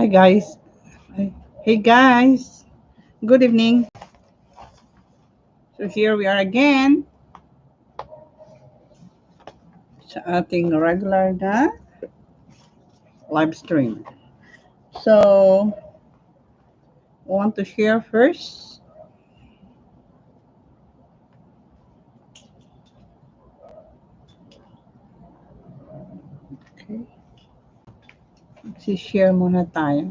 Hi guys. Hey guys. Good evening. So here we are again sa ating regular na live stream. So, want to share first. Okay. Si-share muna tayo.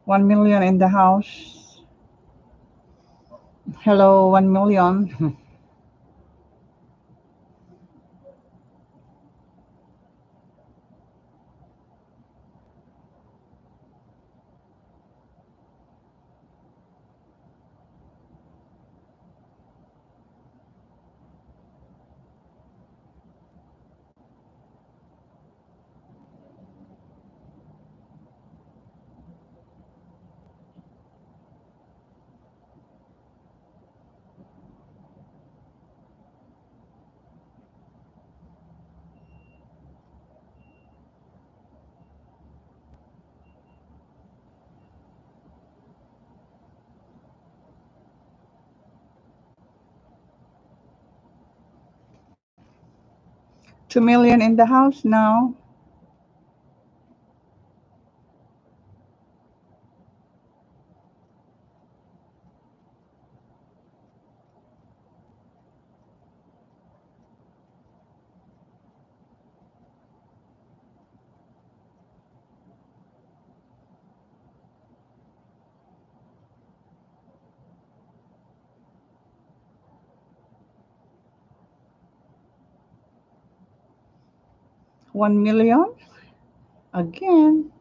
1 million in the house. Hello, 1 million. 2 million in the house now. One million again.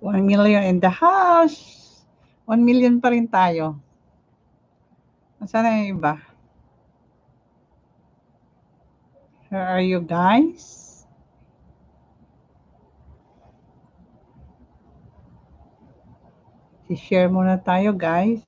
One million in the house. 1 million pa rin tayo. Nasaan na yung iba? Where are you guys? Si-share muna tayo, guys.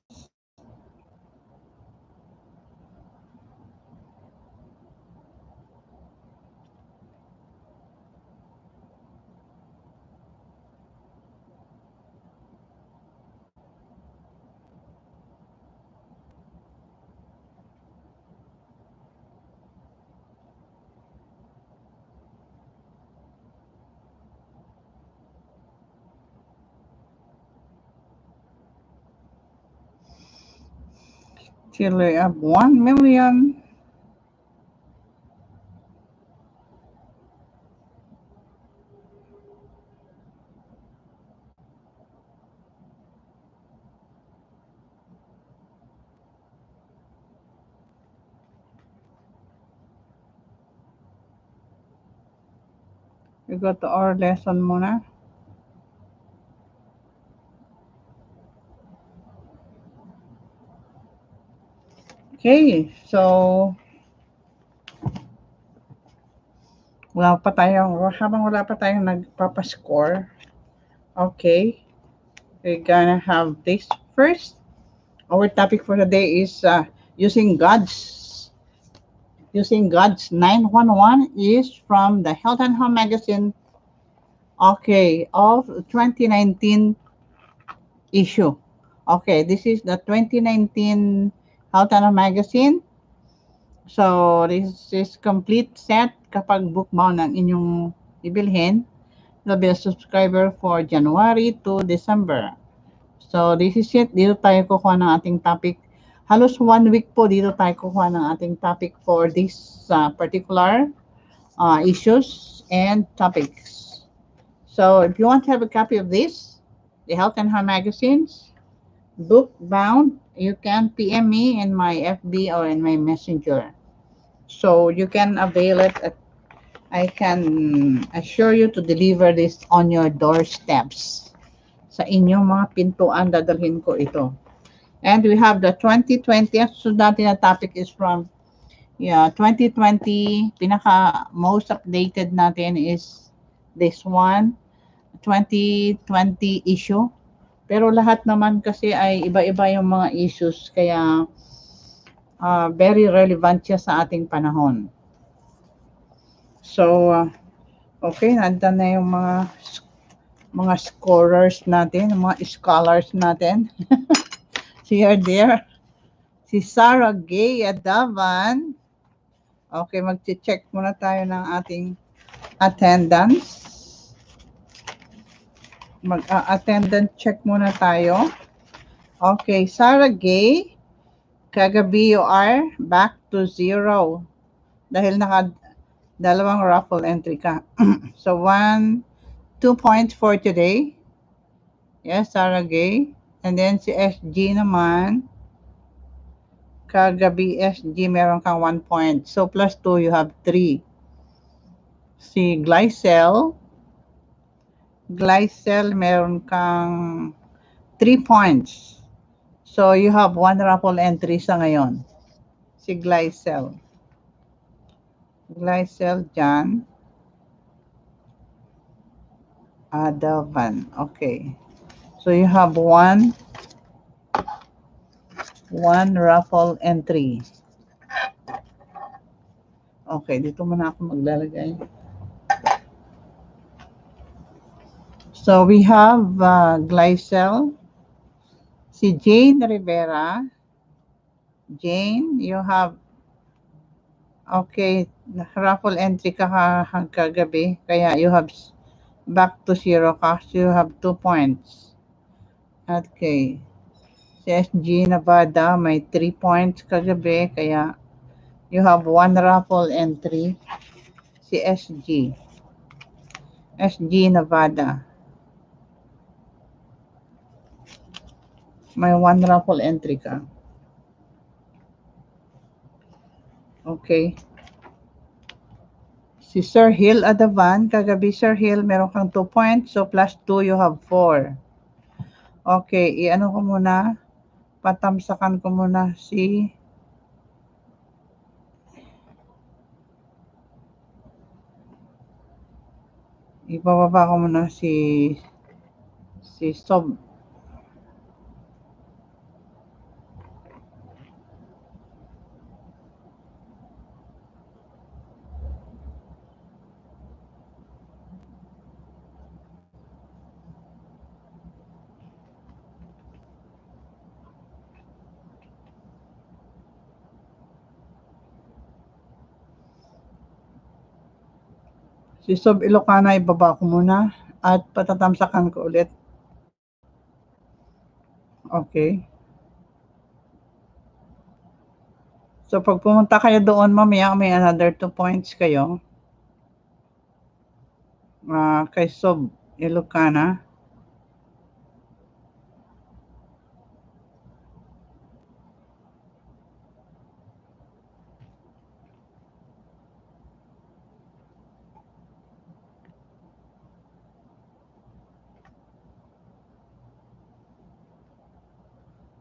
Till we have 1 million. We go to our lesson muna. Okay, so habang wala pa tayong nagpapascore, okay, we're gonna have this first. Our topic for today is using God's 911 is from the Health and Home magazine, okay, of 2019 issue. Okay, this is the 2019 Health and Home magazine. So, this is complete set kapag bookbound ang inyong ibilhin. You'll be a subscriber for January to December. So, this is it. Dito tayo kukuha ng ating topic. Halos 1 week po dito tayo kukuha ng ating topic for this particular issues and topics. So, if you want to have a copy of this, the Health and Home magazines, book bound, you can PM me in my FB or in my messenger. So, you can avail it. I can assure you to deliver this on your doorsteps. Sa inyong mga pintuan, dadalhin ko ito. And we have the 2020. So, dati na topic is from 2020. Most updated natin is this one, 2020 issue. Pero lahat naman kasi ay iba-iba yung mga issues. Kaya very relevant siya sa ating panahon. So, okay, nandiyan na yung mga scorers natin, mga scholars natin. See her there. Si Sarah Gay Adavan. Okay, mag-check muna tayo ng ating attendance. Attendance check muna tayo. Okay, Sarah Gay, kagabi you are back to 0. Dahil dalawang raffle entry ka. So, 2 points for today. Yes, Sarah Gay. And then si SG naman, kagabi SG meron kang 1 point. So, plus 2, you have 3. Si Glycel, meron kang 3 points. So, you have 1 raffle entry sa ngayon. Si Glycel. Jan Adavan. Okay. So, you have 1 raffle entry. Okay, dito muna ako maglalagay. So, we have Glycel. Si Jane Rivera. Jane, you have, okay, raffle entry ka kagabi. Kaya you have back to 0 ka. So, you have 2 points. Okay. Si SG Nevada, may 3 points kagabi. Kaya you have 1 raffle entry. Si SG Nevada, may 1 raffle entry ka. Okay. Si Sir Hill Adavan, kagabi Sir Hill, meron kang 2 points. So, plus 2, you have 4. Okay, i-ano ko muna, patamsakan ko muna ibababa ko muna si Si Sob Ilocana, ibaba ko muna at patatamsakan ko ulit. Okay. So, pag pumunta kayo doon, mamaya may another 2 points kayo. Kay Sob Ilocana.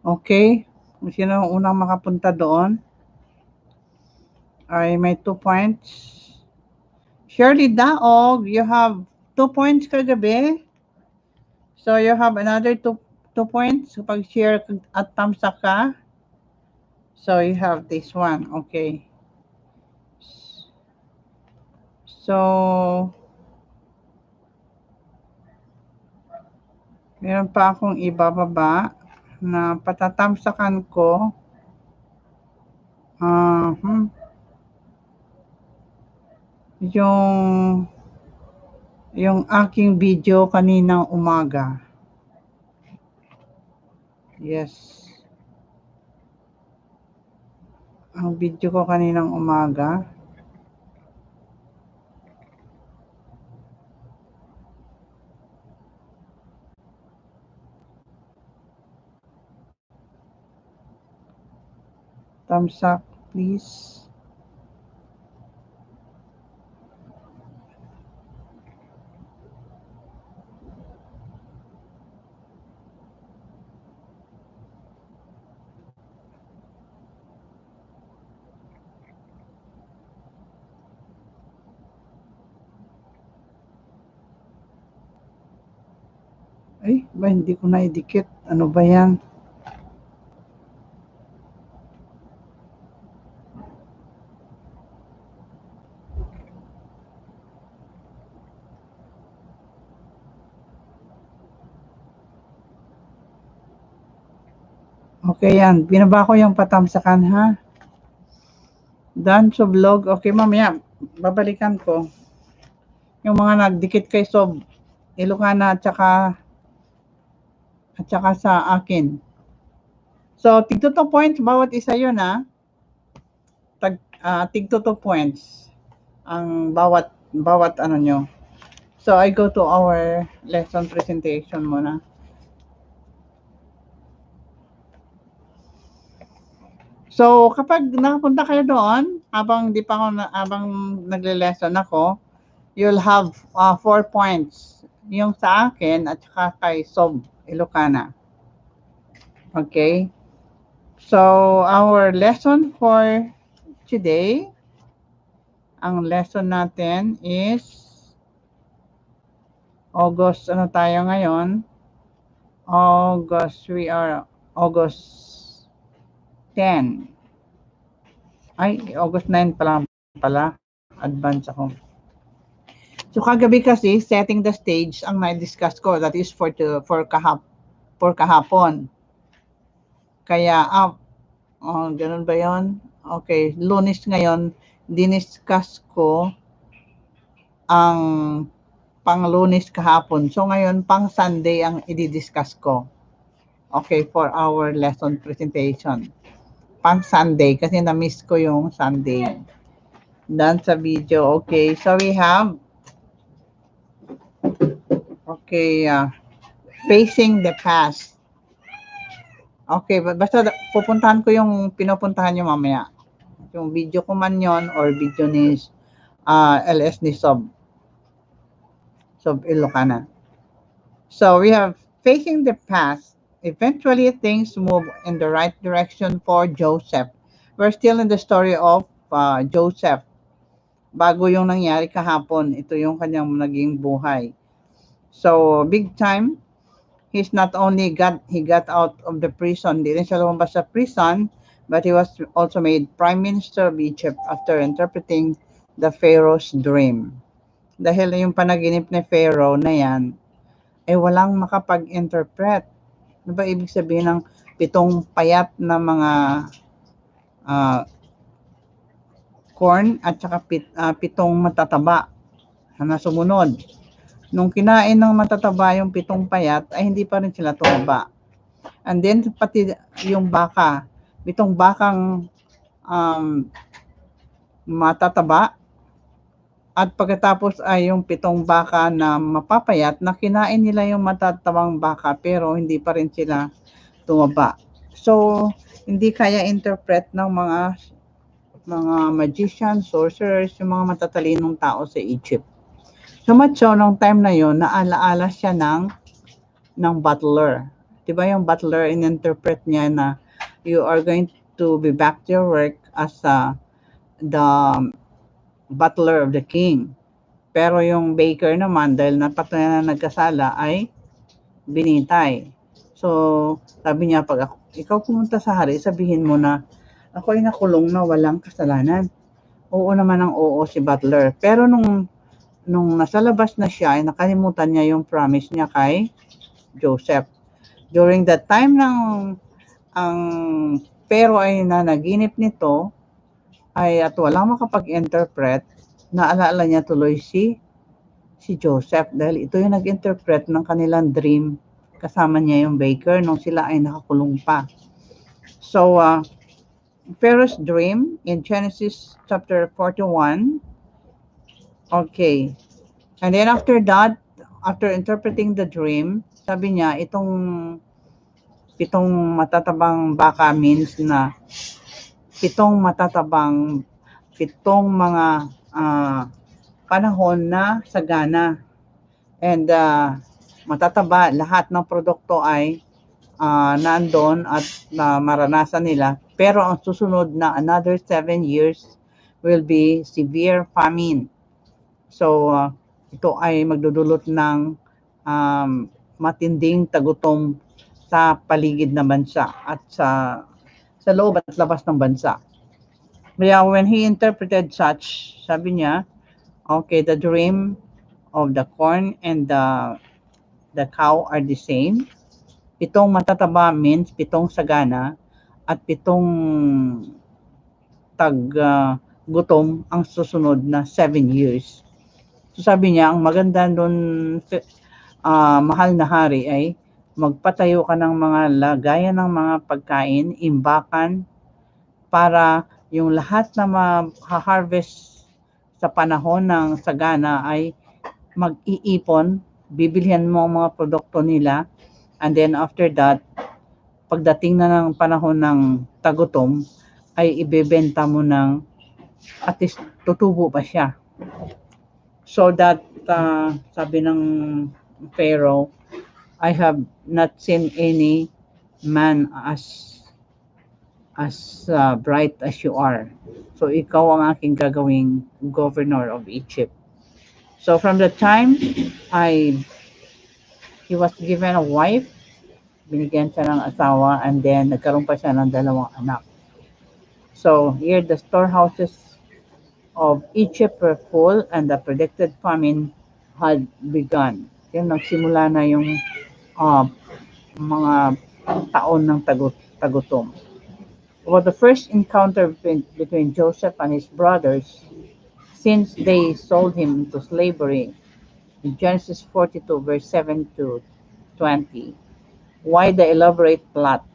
Okay. Kung sino ang unang makapunta doon, ay may 2 points. Shirley Daog, you have 2 points kagabi. So, you have another 2 points kapag share at thumbs up ka. So, you have this one. Okay. So, meron pa akong ibababa na patatamsakan ko. Yung aking video kaninang umaga. Yes. Ang video ko kaninang umaga. Thumbs up, please. Ay, ba hindi ko na idikit. Ano ba yan? Okay yan. Binaba ko yung patamsakan ha. Done sa vlog. Okay, mamaya. Babalikan ko. Yung mga nagdikit kay Sob Ilocana at saka sa akin. So, tig 2 points bawat isa yun ha. Tig 2 points ang bawat ano nyo. So, I go to our lesson presentation muna. So, kapag nakapunta kayo doon, habang nagle-lesson ako, you'll have 4 points. Yung sa akin at saka kay Sob Ilocana. Okay? So, our lesson for today, ang lesson natin is August, ano tayo ngayon? We are August 10. Ay, August 9 pa lang pala. Advance ako. So, kagabi kasi, setting the stage ang na-discuss ko. That is for kahapon. Kaya, ganun ba yon? Okay, Lunes ngayon, diniscuss ko ang pang-Lunes kahapon. So, ngayon, pang-Sunday ang i-discuss ko. Okay, for our lesson presentation. Pang-Sunday, kasi na-miss ko yung Sunday. Done sa video. Okay, so we have facing the past. Okay, basta pupuntahan ko yung pinupuntahan nyo mamaya. Yung video ko man yon or video ni LS ni Sob Ilocana. So we have facing the past. Eventually, things move in the right direction for Joseph. We're still in the story of Joseph. Bago yung nangyari kahapon, ito yung kanyang naging buhay. So, big time, he got out of the prison. Hindi rin siya lumabas sa prison, but he was also made Prime Minister of Egypt after interpreting the Pharaoh's dream. Dahil yung panaginip ni Pharaoh na yan, walang makapag-interpret. Ano ba ibig sabihin ng 7 payat na mga corn at saka 7 matataba? na sumunod. Nung kinain ng matataba yung 7 payat, ay hindi pa rin sila tumaba. And then, pati yung baka, 7 bakang matataba, at pagkatapos ay yung 7 baka na mapapayat na kinain nila yung matatabang baka pero hindi pa rin sila tumaba. So, hindi kaya interpret ng mga magicians, sorcerers, yung mga matatalinong tao sa Egypt. So much so, nung time na yon naalaala siya ng butler. Diba yung butler, in-interpret niya na you are going to be back to your work as the butler of the king. Pero yung baker naman, dahil napatunayan na nagkasala, ay binitay. So, sabi niya, pag ikaw pumunta sa hari, sabihin mo na, ako ay nakulong na walang kasalanan. Oo naman ang oo si butler. Pero nung nasa labas na siya, ay nakalimutan niya yung promise niya kay Joseph. During that time ang pero ay nanaginip nito, ay at walang makapag-interpret, naalala niya tuloy si Joseph dahil ito yung nag-interpret ng kanilang dream. Kasama niya yung baker nung sila ay nakakulong pa. So, Pharaoh's dream in Genesis chapter 41. Okay. And then after that, after interpreting the dream, sabi niya, itong 7 matatabang baka means na 7 matatabang, 7 mga panahon na sagana. And matataba, lahat ng produkto ay nandun at maranasan nila. Pero ang susunod na another 7 years will be severe famine. So, ito ay magdudulot ng matinding tagutom sa paligid ng bansa at sa loob at labas ng bansa. Kaya when he interpreted such, sabi niya, okay, the dream of the corn and the cow are the same. 7 matataba means 7 sagana at 7 gutom ang susunod na 7 years. So sabi niya, ang maganda doon, mahal na hari, ay magpatayo ka ng mga lagayan ng mga pagkain, imbakan, para yung lahat na ma-harvest sa panahon ng sagana ay mag-iipon, bibilhan mo ang mga produkto nila, and then after that, pagdating na ng panahon ng tagutom, ay ibebenta mo ng at least tutubo pa siya. So that, sabi ng Pharaoh, I have not seen any man as bright as you are. So ikaw ang aking gagawing governor of Egypt. So from the time he was given a wife, binigyan siya ng asawa, and then nagkaroon pa siya ng 2 anak. So here the storehouses of Egypt were full and the predicted famine had begun. Yan, nagsimula na yung mga taon ng tagutom. About the first encounter between Joseph and his brothers, since they sold him into slavery, in Genesis 42 verse 7 to 20. Why the elaborate plot?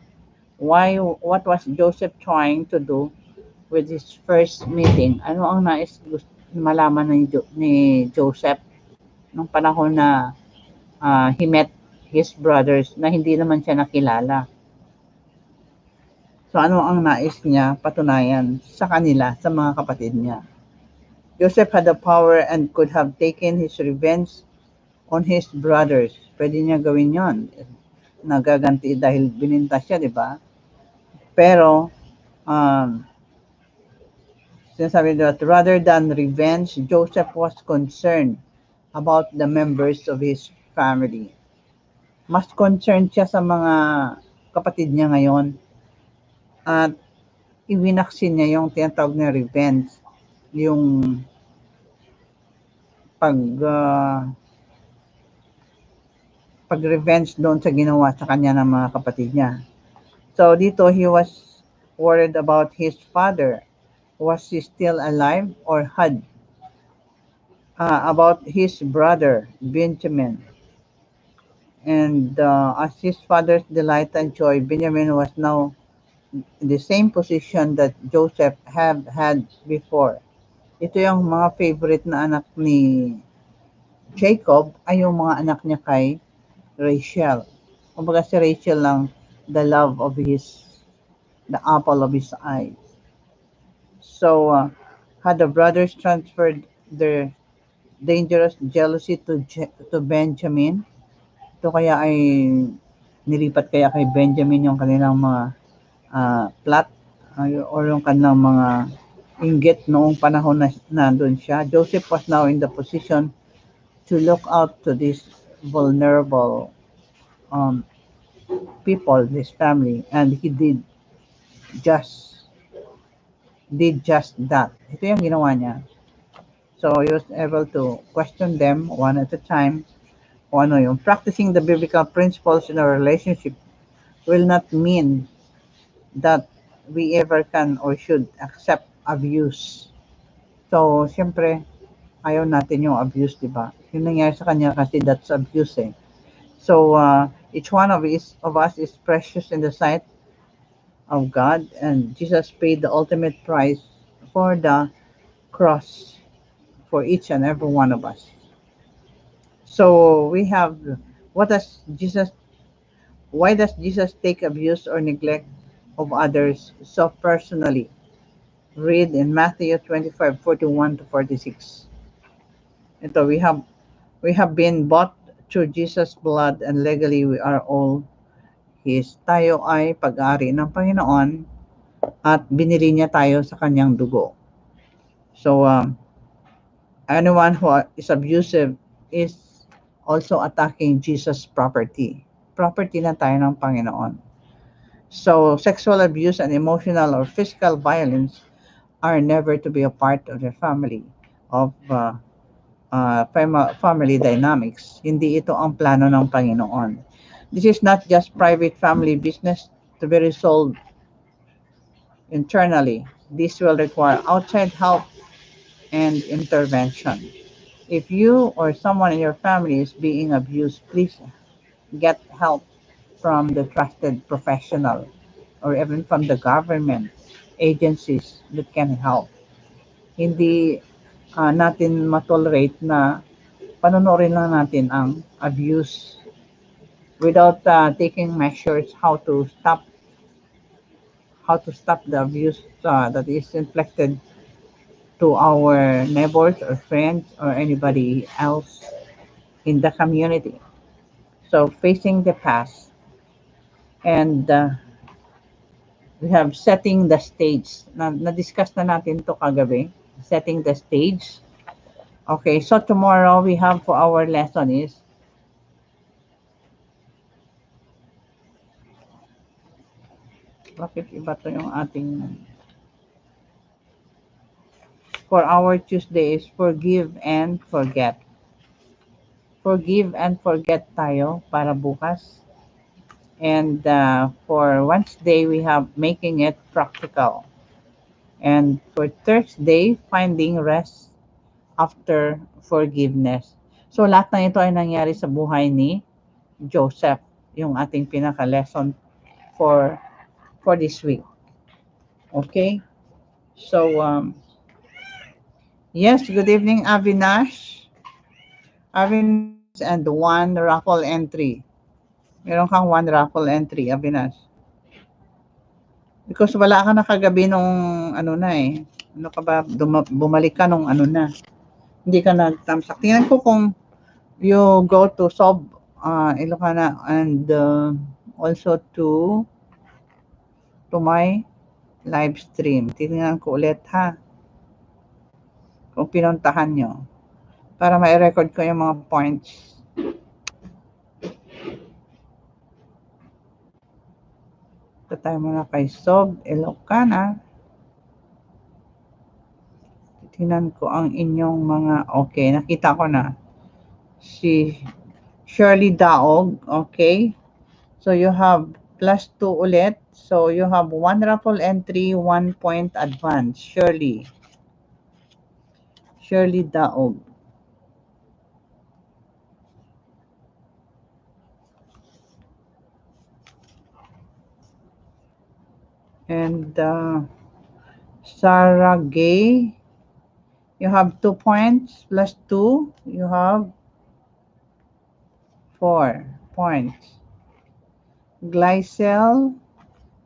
What was Joseph trying to do with his first meeting? Ano ang nais malaman ni Joseph nung panahon na he met his brothers na hindi naman siya nakilala? So ano ang nais niya patunayan sa kanila, sa mga kapatid niya? Joseph had the power and could have taken his revenge on his brothers. Pwede niya gawin yon. Nagaganti dahil bininta siya, di ba? Pero, sinasabi that rather than revenge, Joseph was concerned about the members of his family. Mas concerned siya sa mga kapatid niya ngayon. At iwinaksin niya yung tinatawag na revenge. Yung pag-revenge doon sa ginawa sa kanya ng mga kapatid niya. So dito, he was worried about his father. Was he still alive or had about his brother Benjamin. And as his father's delight and joy, Benjamin was now in the same position that Joseph had before. Ito yung mga favorite na anak ni Jacob ay yung mga anak niya kay Rachel. Kumbaga si Rachel lang the apple of his eye. So, had the brothers transferred their dangerous jealousy to Benjamin, ito kaya ay nilipat kaya kay Benjamin yung kanilang mga plot or yung kanilang mga inggit noong panahon na nandun siya. Joseph was now in the position to look out to these vulnerable um, people, this family, and he just just that. Ito yung ginawa niya. So he was able to question them one at a time. O ano yung practicing the biblical principles in a relationship will not mean that we ever can or should accept abuse. So, siyempre, ayaw natin yung abuse, di ba? Yung nangyari sa kanya kasi that's abuse eh. So, each one of us is precious in the sight of God, and Jesus paid the ultimate price for the cross for each and every one of us. So, we have, what does Jesus, why does Jesus take abuse or neglect of others so personally? Read in Matthew 25:41 to 46. Ito, we have been bought through Jesus' blood and legally we are all His. Tayo ay pag-ari ng Panginoon at binili niya tayo sa kanyang dugo. So, anyone who is abusive is also attacking Jesus' property. Property na tayo ng Panginoon. So, sexual abuse and emotional or physical violence are never to be a part of the family of family dynamics. Hindi ito ang plano ng Panginoon. This is not just private family business to be resolved internally. This will require outside help and intervention. If you or someone in your family is being abused, please get help from the trusted professional or even from the government agencies that can help. Hindi natin matolerate na panonorin lang natin ang abuse without taking measures how to stop the abuse that is inflicted to our neighbors or friends or anybody else in the community. So facing the past and we have setting the stage. Na-discuss na natin to kagabi, setting the stage. Okay, so tomorrow we have for our lesson is bakit iba to yung ating for our Tuesday is forgive and forget. Forgive and forget tayo para bukas. And for Wednesday, we have making it practical. And for Thursday, finding rest after forgiveness. So lahat ng ito ay nangyari sa buhay ni Joseph, yung ating pinaka-lesson for this week. Okay? So, yes, good evening, Avinash. Avinash and one raffle entry. Meron kang one raffle entry, Avinash. Because wala ka na kagabi nung ano na eh. Ano ka ba, bumalik ka nung ano na. Hindi ka nag-tamsak. Tingnan ko kung you go to Ilocana and also to my live stream. Tingnan ko ulit ha. Kung pinuntahan nyo. Para ma-record ko yung mga points. Ito tayo muna kay Sob Ilocana. Tingnan ko ang inyong mga, okay, nakita ko na. Si Shirley Daog, okay. So you have +2 ulit. So you have 1 raffle entry, 1 point advance. Shirley Daog. And Sarah Gay, you have 2 points plus 2, you have 4 points. Glycel,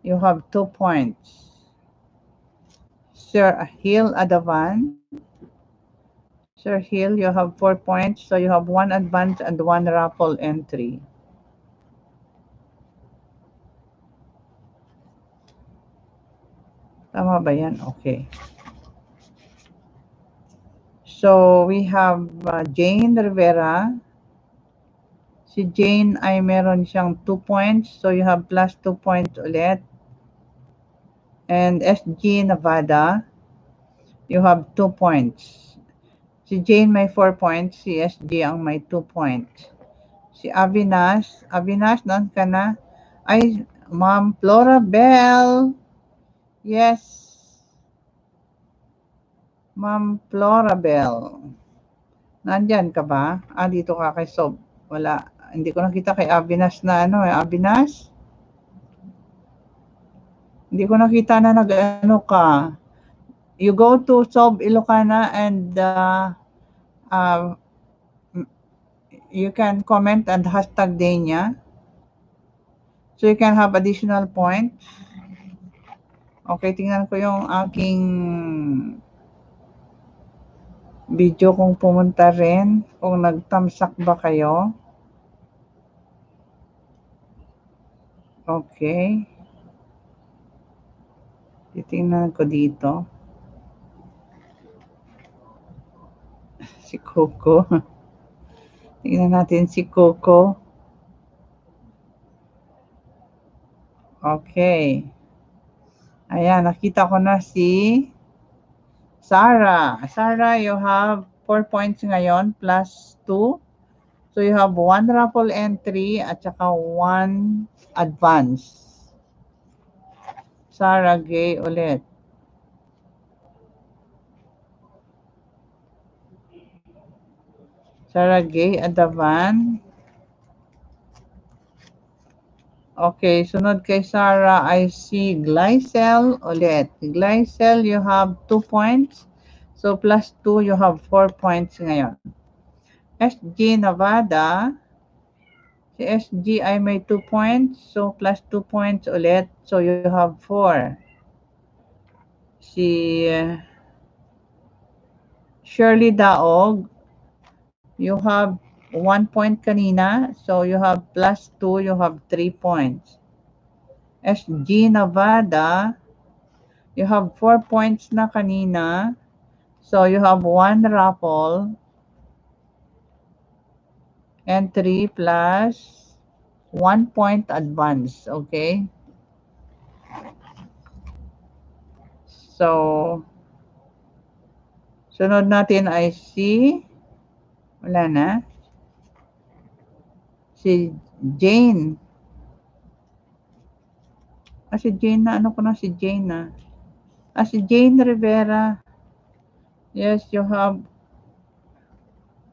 you have 2 points. Sir Hill Adavan, Sir Hill, you have 4 points, so you have 1 advance and 1 raffle entry. Tama ba yan? Okay. So, we have Jane Rivera. Si Jane ay meron siyang 2 points, so you have plus 2 points ulit. And SG Nevada, you have 2 points. Si Jane may 4 points, si SG ang may 2 points. Si Avinash, naan ka na? Ay, Ma'am Flora Bell. Yes. Ma'am Flora Bell. Nandyan ka ba? Dito ka kay Sob. Wala. Hindi ko nakita kay Avinash na ano eh. Avinash? Hindi ko nakita na nag-ano ka. You go to Sob Ilocana and uh, you can comment and hashtag Dania. So you can have additional points. Okay, tingnan ko yung aking video kung pumunta rin. Kung nagtamsak ba kayo. Okay. Titingnan ko dito. Si Coco. Tingnan natin si Coco. Okay. Ayan, nakita ko na si Sarah. Sarah, you have 4 points ngayon plus 2. So you have 1 raffle entry at saka 1 advance. Sarah Gay ulit. Sarah Gay Adavan. Okay, sunod kay Sarah ay si Glycel ulit. Glycel, you have 2 points. So plus 2, you have 4 points ngayon. SG Nevada. Si SG ay may 2 points. So plus 2 points ulit. So you have 4. Si Shirley Daog, you have 1 point kanina. So you have plus 2, you have 3 points. SG Nevada, you have 4 points na kanina. So you have 1 raffle entry plus 1 point advance. Okay? So, sunod natin ay wala na, si Jane. Si Jane na, ano ko na si Jane na. Si Jane Rivera. Yes, you have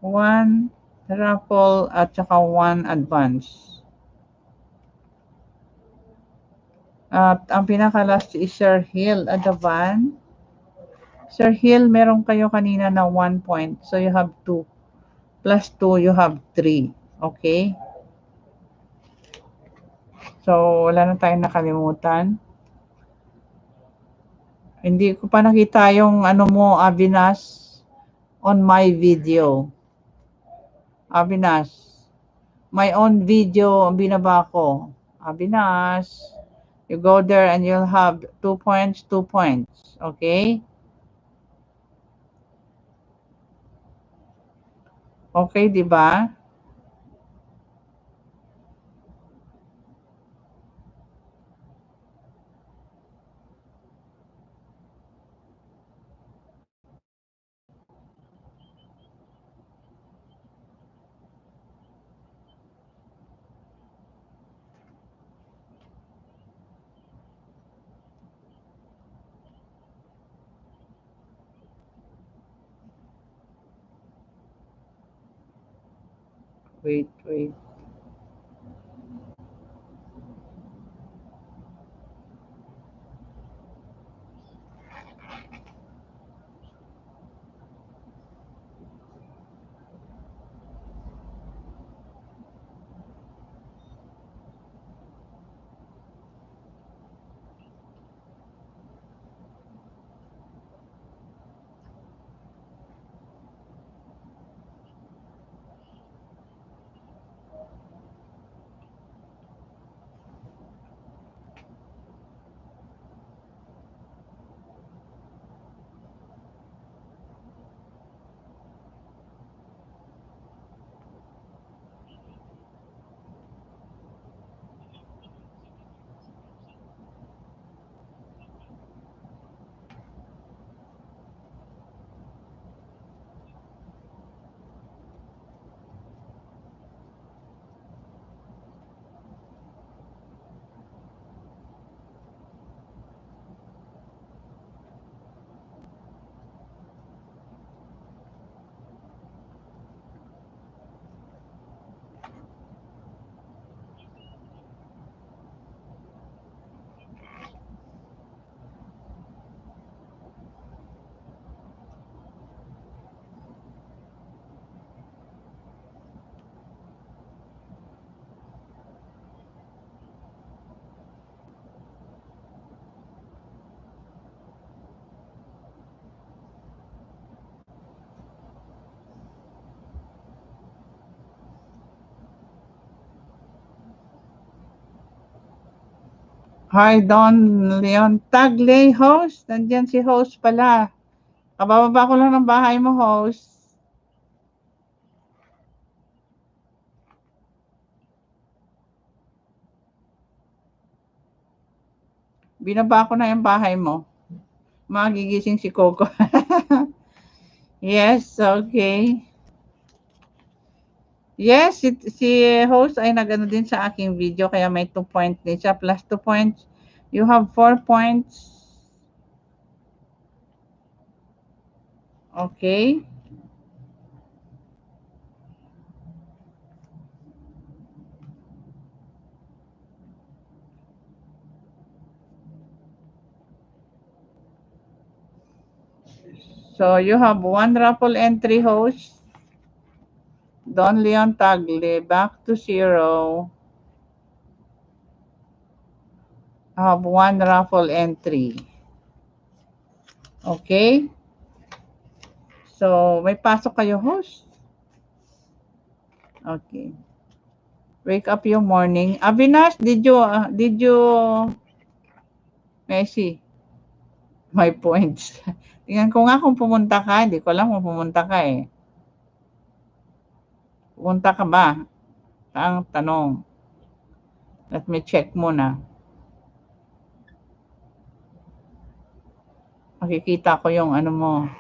1 raffle at saka 1 advance. At ang pinaka-last is Sir Hill Adavan. Sir Hill, meron kayo kanina na 1 point. So you have 2. Plus 2, you have 3. Okay? So, wala na tayong nakalimutan. Hindi ko pa nakita yung ano mo, Avinash, on my video. Avinash, my own video ang binaba ko. Avinash, you go there and you'll have 2 points, 2 points. Okay? Okay, di ba? Wait. Hi, Don Leon Tagley, host. Nandyan si host pala. Kabababa ko lang ng bahay mo, host. Binaba ko na yung bahay mo. Magigising si Coco. Yes, okay. Yes, si host ay nagano din sa aking video kaya may 2 points din siya plus 2 points. You have 4 points. Okay. So you have 1 raffle entry, host. Don Leon Tagle, back to 0. I have 1 raffle entry. Okay? So, may pasok kayo, host? Okay. Wake up yung morning. Avinash, did you, Messi, my points. Tingnan ko nga kung pumunta ka. Hindi ko alam kung pumunta ka eh. Pumunta ka ba? Ang tanong. Let me check muna. Makikita ko yung ano mo.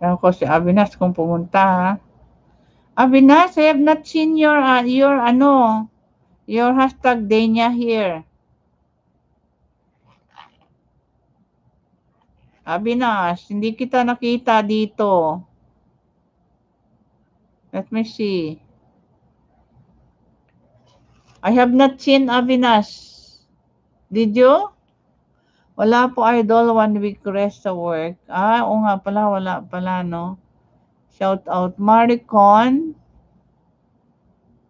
Ewan ko si Avinash kung pumunta ha. Avinash, I have not seen your hashtag Dania here. Avinash, hindi kita nakita dito. Let me see. I have not seen Avinash. Did you? Wala po, idol. 1 week rest sa work. Oo nga pala. Wala pala, no? Shout out. Maricon.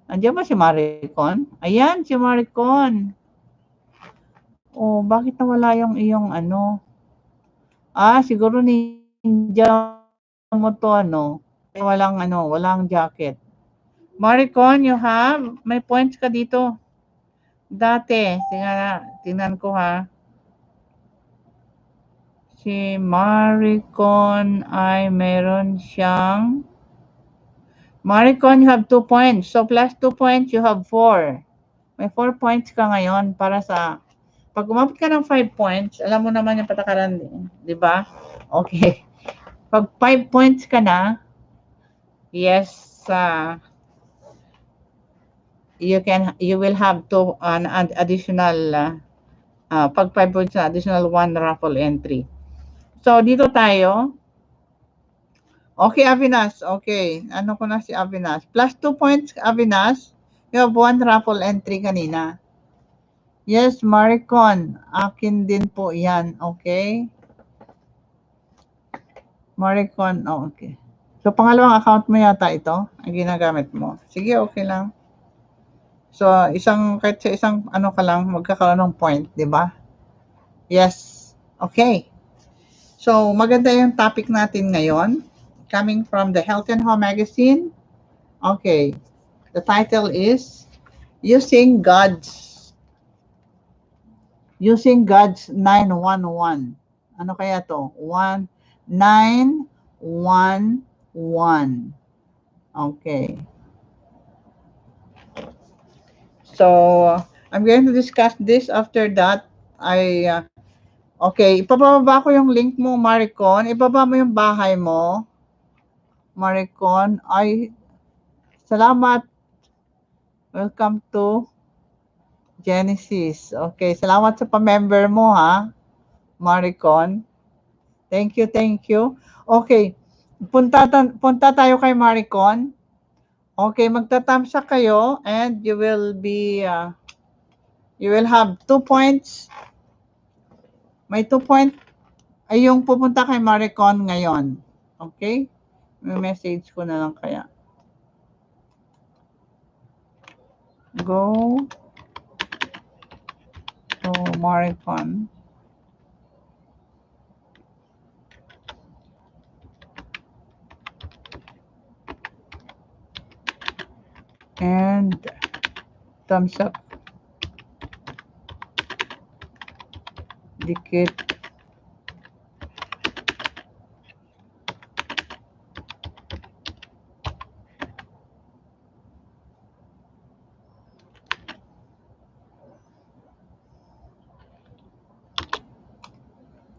Andiyan ba si Maricon? Ayan, si Maricon. Oh, bakit nawala yung iyong ano? Siguro ninja mo to, ano? Walang jacket. Maricon, you have? May points ka dito. Dati. Tingnan ko ha. Si Maricon ay meron siyang Maricon, you have 2 points. So, plus 2 points, you have 4. May 4 points ka ngayon para sa pag umabot ka ng 5 points, alam mo naman yung patakaran, di ba? Okay. Pag 5 points ka na, yes, you will have to an additional pag 5 points na additional 1 raffle entry. So dito tayo. Okay, Avinash. Okay. Ano ko na si Avinash? Plus 2 points, Avinash. You have 1 raffle entry kanina. Yes, Maricon. Akin din po yan. Okay. Maricon. Oh, okay. So, pangalawang account mo yata ito, ang ginagamit mo. Sige, okay lang. So, kahit sa isang ano ka lang, magkakaroon ng point, di ba? Yes. Okay. So, maganda yung topic natin ngayon. Coming from the Health and Home magazine. Okay. The title is Using God's 911. Ano kaya to? 911. Okay. So, I'm going to discuss this after that. Okay, ipababa ko yung link mo, Maricon. Ibaba mo yung bahay mo. Maricon, salamat. Welcome to Genesis. Okay, salamat sa pa-member mo, ha, Maricon. Thank you, thank you. Okay, punta tayo kay Maricon. Okay, magtatamsa kayo and you will have 2 points. May 2 points ay yung pupunta kay Maricon ngayon. Okay? May message ko na lang kaya. Go Maricon. And thumbs up. Dikit.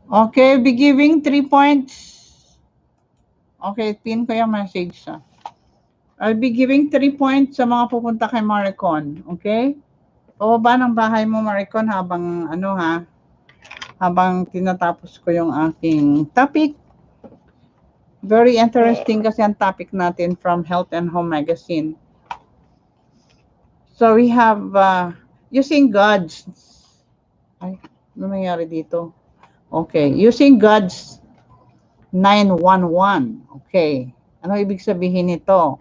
Okay, be giving 3 points. Okay, pin ko yung message. I'll be giving 3 points sa mga pupunta kay Maricon. Okay? Pababa ng bahay mo, Maricon, habang habang tinatapos ko yung aking topic. Very interesting kasi ang topic natin from Health and Home Magazine. So we have using God's. Ay, ano nangyari dito? Okay, using God's 911. Okay. Ano ibig sabihin nito?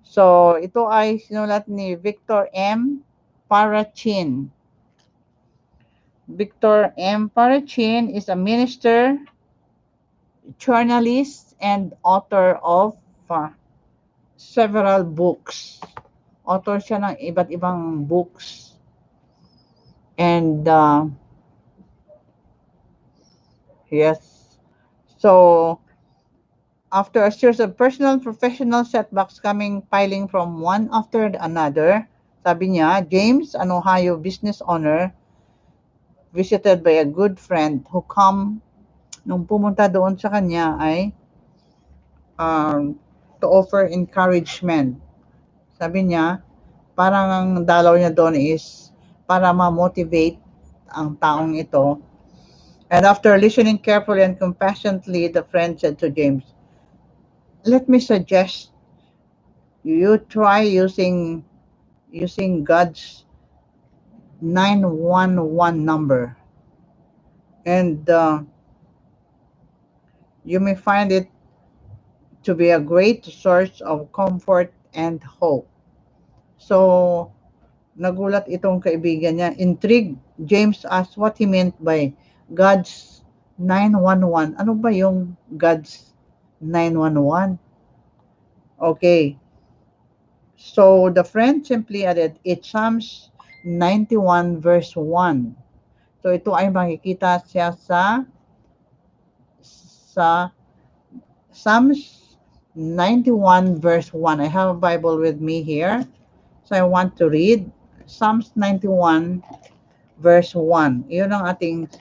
So, ito ay sinulat ni Victor M. Parachin. Victor M. Parachin is a minister, journalist, and author of several books. Author siya ng iba't ibang books. And, yes. So, after a series of personal and professional setbacks piling from one after another, sabi niya, James, an Ohio business owner, visited by a good friend who nung pumunta doon sa kanya ay to offer encouragement. Sabi niya, parang ang dalaw niya doon is para ma-motivate ang taong ito. And after listening carefully and compassionately, the friend said to James, let me suggest you try using God's 911 number. And you may find it to be a great source of comfort and hope. So, nagulat itong kaibigan niya. Intrigued, James asked what he meant by God's 911. Ano ba yung God's 911? Okay. So, the friend simply added, it's Psalms 91 verse 1. So, ito ay makikita siya sa Psalms 91 verse 1. I have a Bible with me here. So, I want to read Psalms 91 verse 1. Iyon ang ating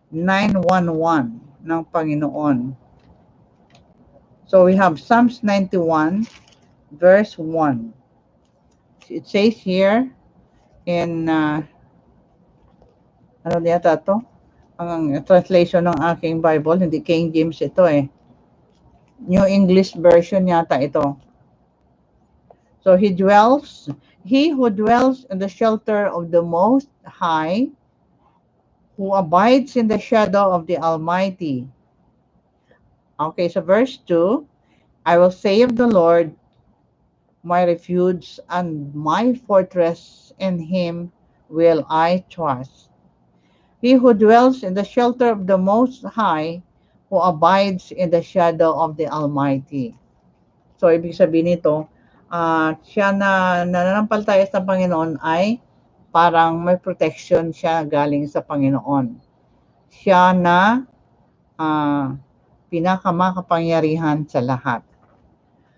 911 ng Panginoon. So, we have Psalms 91 verse 1. It says here in, ano yata to? Ang translation ng aking Bible, hindi King James ito eh. New English version yata ito. So, he who dwells in the shelter of the Most High, who abides in the shadow of the Almighty. Okay, so verse 2, I will say of the Lord, my refuge and my fortress, in him will I trust. He who dwells in the shelter of the Most High, who abides in the shadow of the Almighty. So, ibig sabihin nito, siya na nananampalataya sa Panginoon ay parang may protection siya galing sa Panginoon. Siya na pinakamakapangyarihan sa lahat.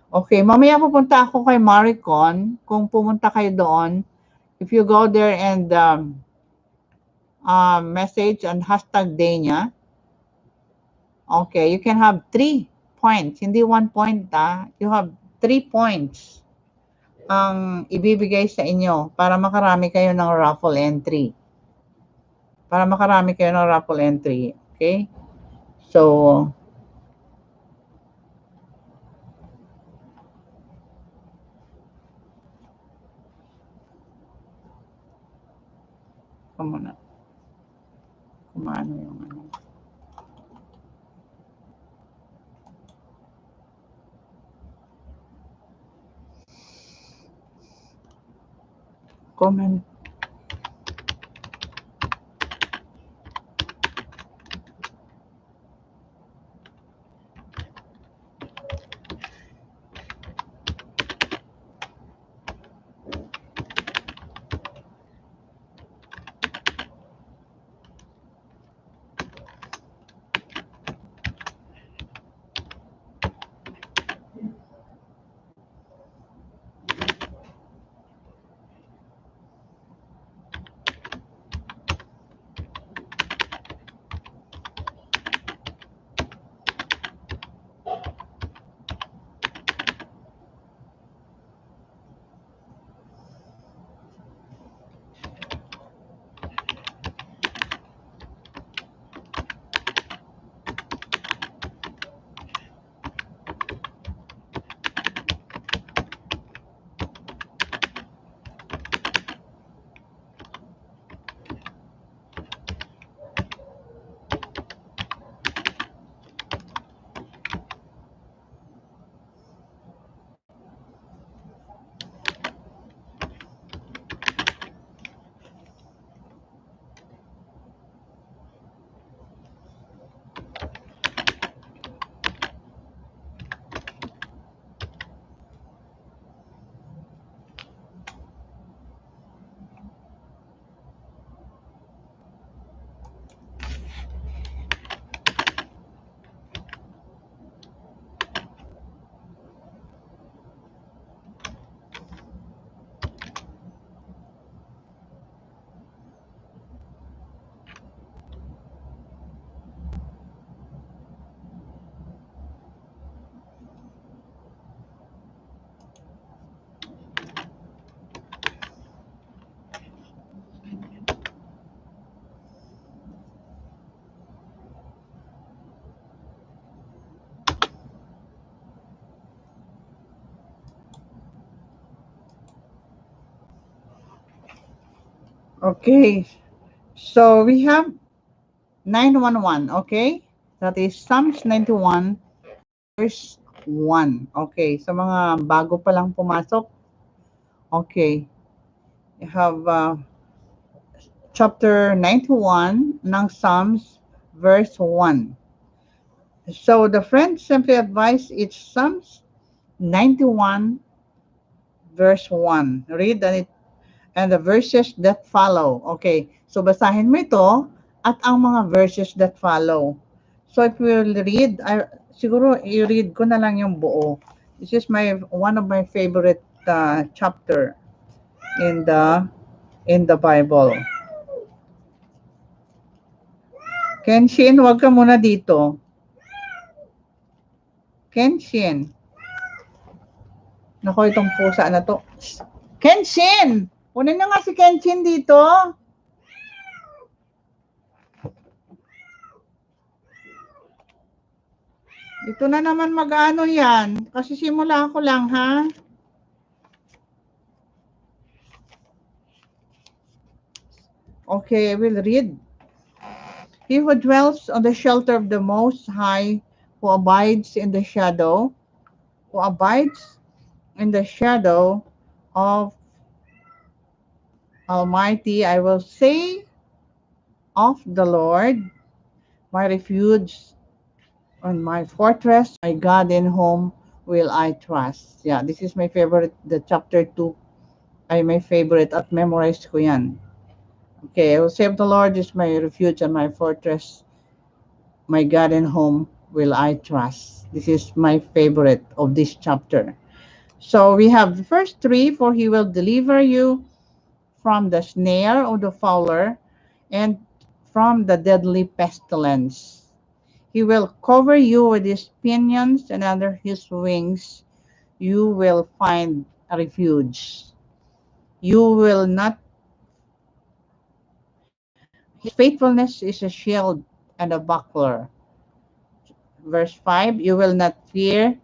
Okay, mamaya pupunta ako kay Maricon. Kung pumunta kayo doon, if you go there and message and hashtag day niya, okay, you can have 3 points. Hindi 1 point, you have 3 points ang ibibigay sa inyo para makarami kayo ng raffle entry. Okay? So, kumano yung ano. Comment. Okay, so we have 911, okay? That is Psalms 91, verse 1. Okay, sa mga bago pa lang pumasok, okay, you have chapter 91 ng Psalms, verse 1. So the friend simply advised each Psalms 91, verse 1. Read and the verses that follow. Okay, so basahin mo ito at ang mga verses that follow. So if you will read, siguro i-read ko na lang yung buo. This is one of my favorite chapter in the Bible. Kenshin, wag ka muna dito. Kenshin. Nako, itong pusa na to. Kenshin! Kunin na nga si Kenshin dito. Ito na naman mag-ano yan. Kasi simula ko lang, ha? Okay, I will read. He who dwells on the shelter of the Most High, who abides in the shadow, who abides in the shadow of Almighty, I will say of the Lord, my refuge and my fortress, my God in whom will I trust. Yeah, this is my favorite, the chapter 2 ay my favorite at memorize ko yan. Okay, I will say of the Lord is my refuge and my fortress, my God in whom will I trust. This is my favorite of this chapter. So we have the first three, for he will deliver you from the snare of the fowler and from the deadly pestilence. He will cover you with his pinions, and under his wings you will find a refuge. You will not, his faithfulness is a shield and a buckler. Verse 5, you will not fear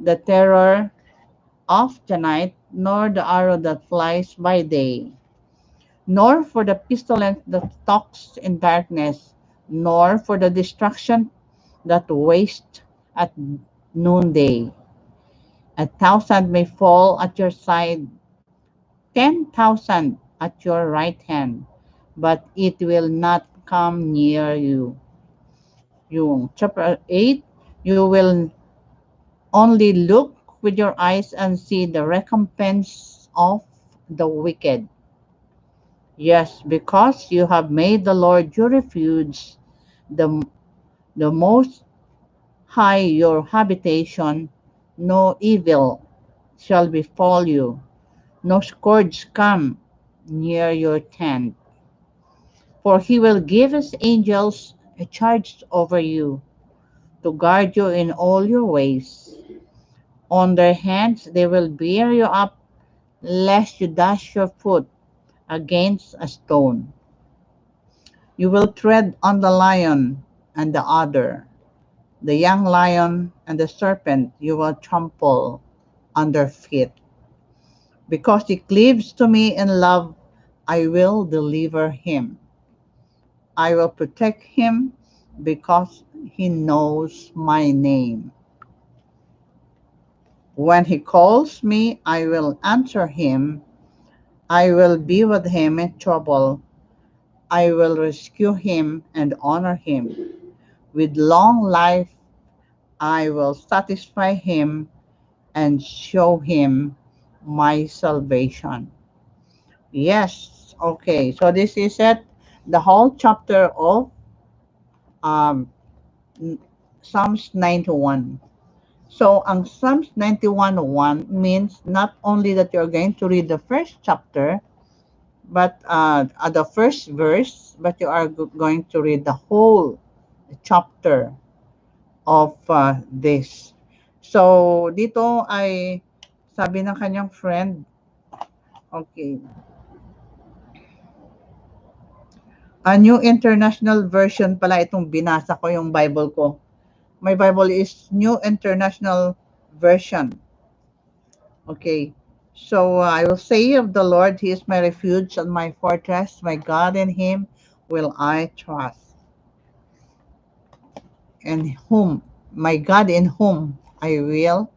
the terror of the night, nor the arrow that flies by day, nor for the pestilence that stalks in darkness, nor for the destruction that wastes at noonday. 1,000 may fall at your side, 10,000 at your right hand, but it will not come near you. Yung chapter 8, you will only look with your eyes and see the recompense of the wicked. Yes, because you have made the Lord your refuge, the, the Most High your habitation, no evil shall befall you, no scourge come near your tent. For he will give his angels a charge over you, to guard you in all your ways. On their hands they will bear you up, lest you dash your foot against a stone. You will tread on the lion and the adder, the young lion and the serpent you will trample under feet. Because he cleaves to me in love, I will deliver him. I will protect him because he knows my name. When he calls me, I will answer him. I will be with him in trouble. I will rescue him and honor him. With long life, I will satisfy him and show him my salvation. Yes, okay. So this is it, the whole chapter of um, Psalms 91. So ang Psalms 91:1 means not only that you're going to read the first chapter, but the first verse, but you are going to read the whole chapter of this. So dito ay sabi ng kanyang friend, okay, a New International Version pala itong binasa ko yung Bible ko. My Bible is New International Version. Okay. So I will say of the Lord, He is my refuge and my fortress, my God, in Him will I trust. And whom, my God, in whom I will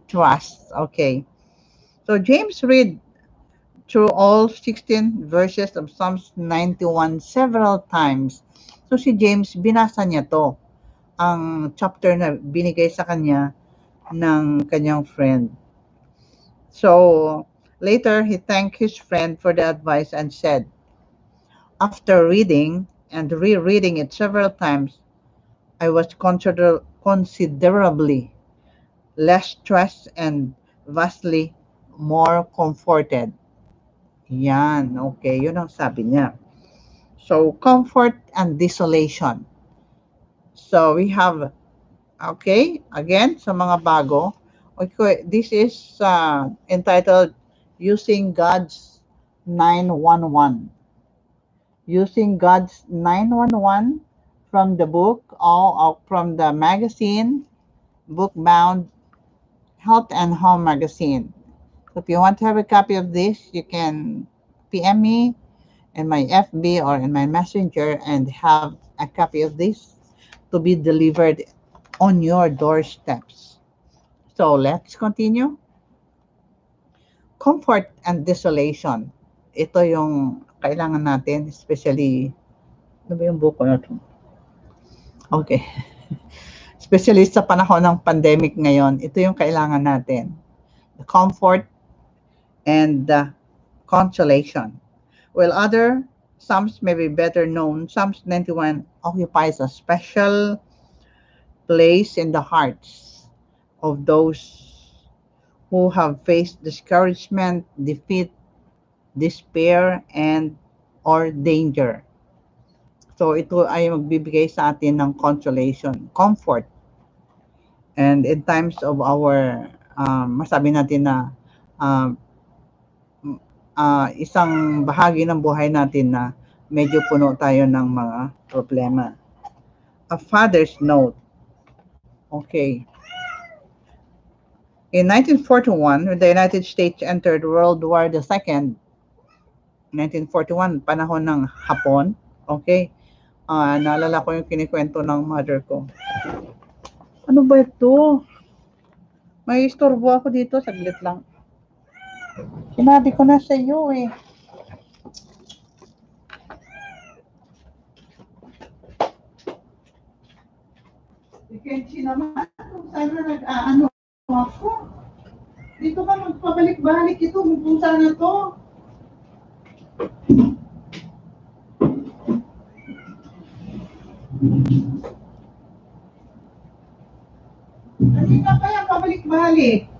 trust. Okay. So James read through all 16 verses of Psalms 91 several times. So si James, binasa niya to, ang chapter na binigay sa kanya ng kanyang friend. So later, he thanked his friend for the advice and said, after reading and rereading it several times, I was considerably less stressed and vastly more comforted. Yan, okay, yun ang sabi niya. So, comfort and desolation. So, we have, okay, again, sa mga bago, okay, this is entitled Using God's 911. Using God's 911 from the book or from the magazine, book bound Health and Home Magazine. So if you want to have a copy of this, you can PM me in my FB or in my messenger and have a copy of this to be delivered on your doorsteps. So let's continue. Comfort and desolation. Ito yung kailangan natin, especially, ano ba yung buko na ito? Okay. Especially sa panahon ng pandemic ngayon, ito yung kailangan natin. The comfort and the consolation. While other Psalms may be better known, Psalms 91 occupies a special place in the hearts of those who have faced discouragement, defeat, despair, and or danger. So ito ay magbibigay sa atin ng consolation, comfort. And in times of our, masabi natin na um, isang bahagi ng buhay natin na medyo puno tayo ng mga problema. A father's note. Okay. In 1941, when the United States entered World War II, 1941, panahon ng Hapon, okay, naalala ko yung kinikwento ng mother ko. Ano ba ito? May istorbo ako dito, saglit lang. Sinabi ko na sa iyo eh. Ikenchi naman, kung sana nag-aano ako. Dito ka magpabalik-balik ito, kung sana to. Hindi ka kaya pabalik-balik.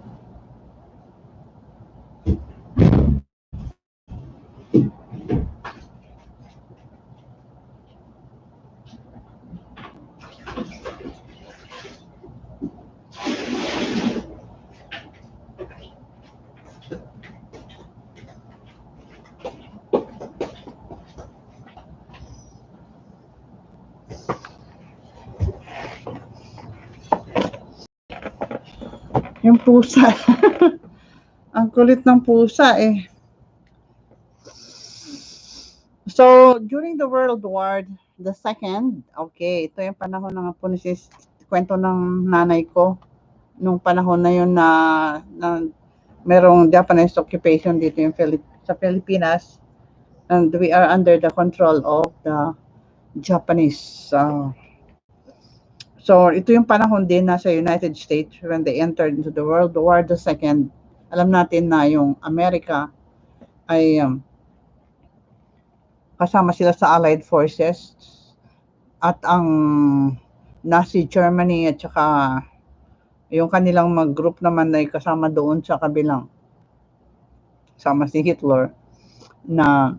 Yung pusa. Ang kulit ng pusa eh. So, during the World War the Second, okay, ito yung panahon ng Aponesis, kwento ng nanay ko, nung panahon na yun na merong Japanese occupation dito yung sa Pilipinas, and we are under the control of the Japanese. So, ito yung panahon din na sa United States when they entered into the World War the Second. Alam natin na yung Amerika ay kasama sila sa Allied Forces at ang Nazi Germany at saka yung kanilang mag-group naman ay kasama doon sa kabilang, sama si Hitler, na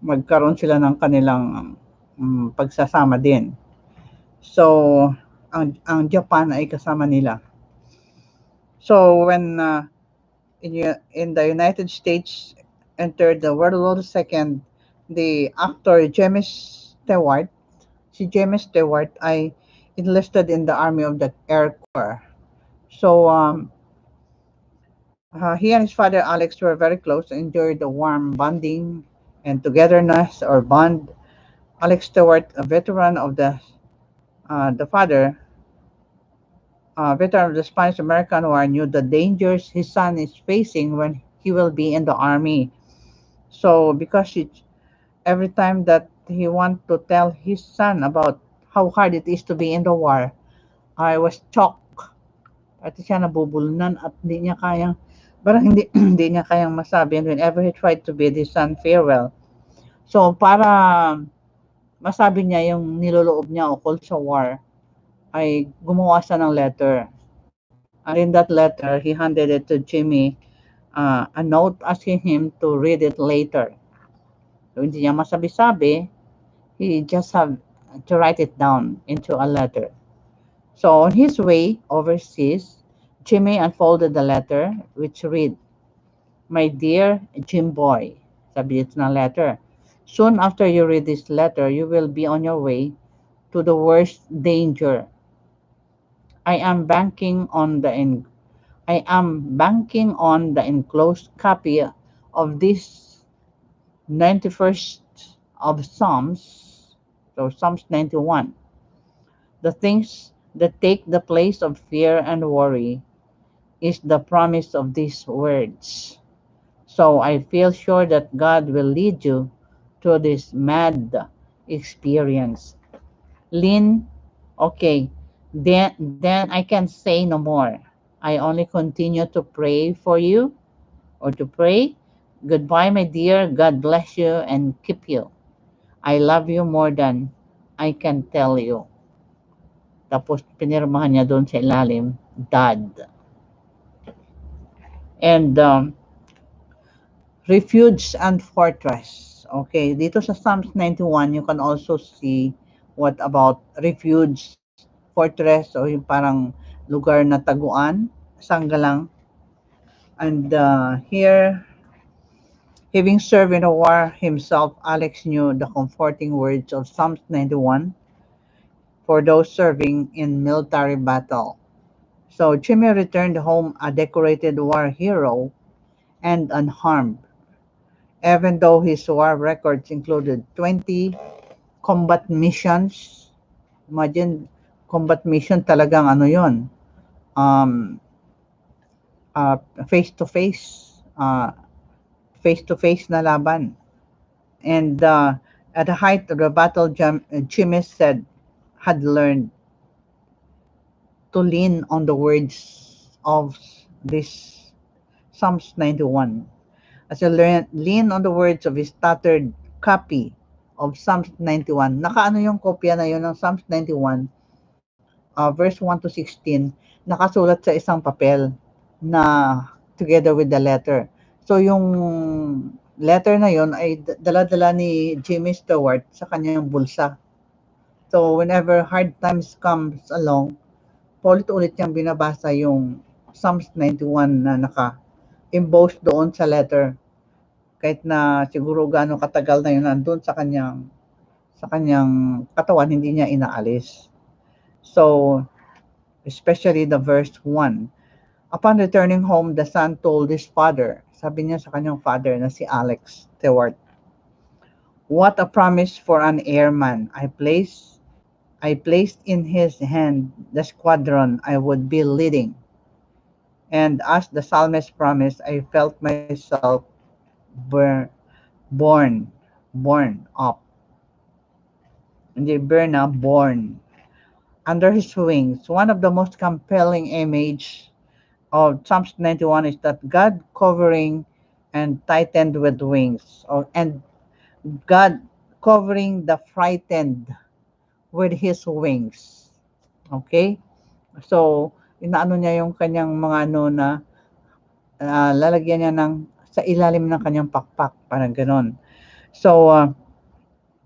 magkaroon sila ng kanilang pagsasama din. So, ang Japan ay kasama nila. So, when in the United States entered the World War II, the actor James Stewart, si James Stewart ay enlisted in the Army of the Air Corps. So, He and his father Alex were very close, enjoyed the warm bonding and togetherness or bond. Alex Stewart, a veteran of the father, veteran of the Spanish American War, knew the dangers his son is facing when he will be in the army. So, every time that he want to tell his son about how hard it is to be in the war, I was shocked. At siya nabubulunan at hindi niya kayang, parang hindi, hindi niya kayang masabi. And whenever he tried to bid his son farewell, so para masabi niya yung niloloob niya ukol sa war, ay gumawa siya ng letter. And in that letter, he handed it to Jimmy, a note asking him to read it later. So hindi niya masabi-sabi, he just have to write it down into a letter. So on his way overseas, Jimmy unfolded the letter, which read, "My dear Jim Boy," sabi dito ng letter, "soon after you read this letter, you will be on your way to the worst danger. I am banking on the I am banking on the enclosed copy of this 91st of Psalms, so Psalms 91. The things that take the place of fear and worry is the promise of these words. So I feel sure that God will lead you through this mad experience." Lynn, okay, then I can say no more. I only continue to pray for you or to pray. Goodbye, my dear. God bless you and keep you. I love you more than I can tell you. Tapos pinirmahan niya doon sa ilalim, Dad. And refuge and fortress. Okay, dito sa Psalms 91, you can also see what about refuge, fortress, o yung parang lugar na taguan, sanggalang. And here, having served in a war himself, Alex knew the comforting words of Psalms 91 for those serving in military battle. So Jimmy returned home a decorated war hero and unharmed, even though his war records included 20 combat missions. Imagine, combat mission talagang ano yon, um, uh, face to face, face to face na laban. And at the height of the battle, Jimmy said had learned to lean on the words of this Psalms 91. As I lean on the words of his tattered copy of Psalms 91. Nakaano yung kopya na yun ng Psalms 91, verse 1 to 16, nakasulat sa isang papel na together with the letter. So yung letter na yun ay dala-dala ni Jimmy Stewart sa kanyang bulsa. So whenever hard times comes along, paulit-ulit niyang binabasa yung Psalms 91 na naka-embossed doon sa letter. Kahit na siguro gaano katagal na yun nandun sa kanyang katawan, hindi niya inaalis. So, especially the verse 1. Upon returning home, the son told his father, sabi niya sa kanyang father na si Alex Stewart, "What a promise for an airman. I placed in his hand the squadron I would be leading. And as the psalmist promised, I felt myself burn, born, born up. Hindi burn up, born. Under his wings." One of the most compelling image of Psalms 91 is that God covering and tightened with wings, and God covering the frightened with his wings. Okay? So, inaano niya yung kanyang mga ano na lalagyan niya ng sa ilalim ng kanyang pakpak, parang ganon. So,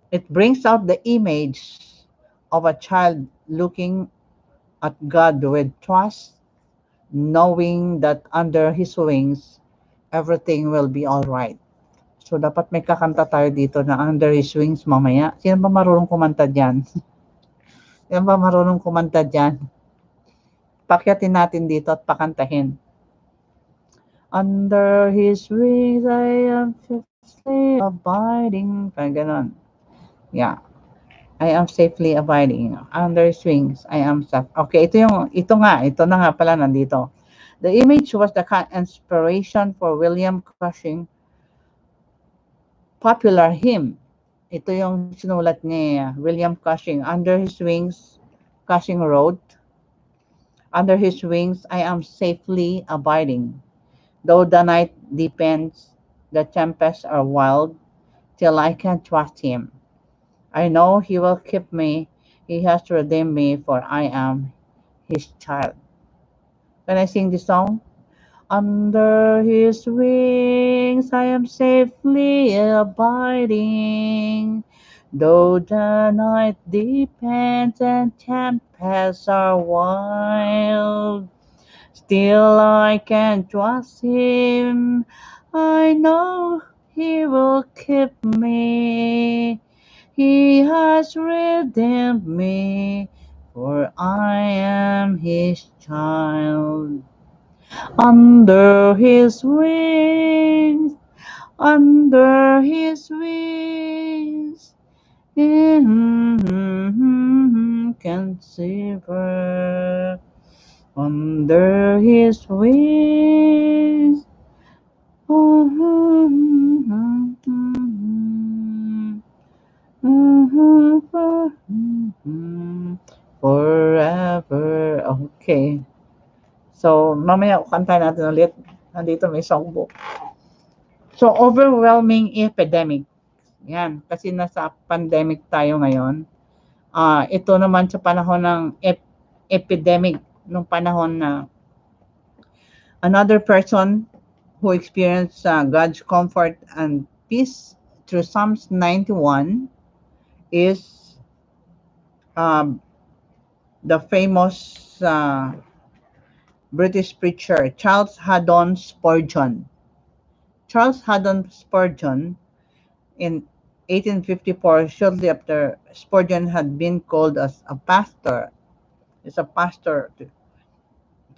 it brings out the image of a child looking at God with trust, knowing that under His wings, everything will be all right. So, dapat may kakanta tayo dito na under His wings mamaya. Sino ba marunong kumanta dyan? Sino ba marunong kumanta dyan? Pakyatin natin dito at pakantahin. Under His wings I am safely abiding. Parang ganon. Yeah. I am safely abiding. Under His wings I am safe. Okay, ito na nga pala nandito. The image was the inspiration for William Cushing popular hymn. Ito yung sinulat ni William Cushing. Under His wings, Cushing wrote, Under His wings I am safely abiding. Though the night deepens, the tempests are wild, till I can trust Him. I know He will keep me. He has redeemed me, for I am His child. Can I sing this song? Under His wings I am safely abiding. Though the night deepens and tempests are wild, still I can trust Him. I know He will keep me. He has redeemed me, for I am His child. Under His wings, under His wings, can shiver. Under His wings, forever. Okay. So, mamaya kantahin natin ulit. Nandito may songbook. So, overwhelming epidemic. Yan, kasi nasa pandemic tayo ngayon. Ito naman sa panahon ng epidemic, nung panahon na another person who experienced God's comfort and peace through Psalms 91 is um, the famous British preacher Charles Haddon Spurgeon. Charles Haddon Spurgeon in 1854, shortly after Spurgeon had been called as a pastor,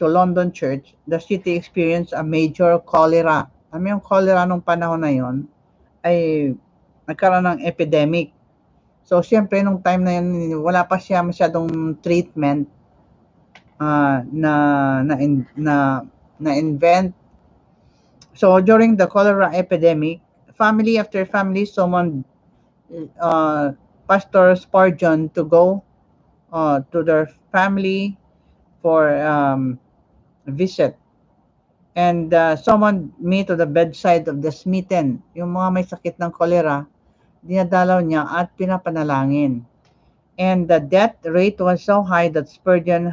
to London Church, the city experienced a major cholera. Alam mo yung cholera nung panahon na yon ay nagkaroon ng epidemic. So, siyempre, nung time na yun, wala pa siya masyadong treatment na, na invent. So, during the cholera epidemic, family after family summoned uh, Pastor Spurgeon to go to their family for visit. And summoned me to the bedside of the smitten. Yung mga may sakit ng cholera, dinadalaw niya at pinapanalangin. And the death rate was so high that Spurgeon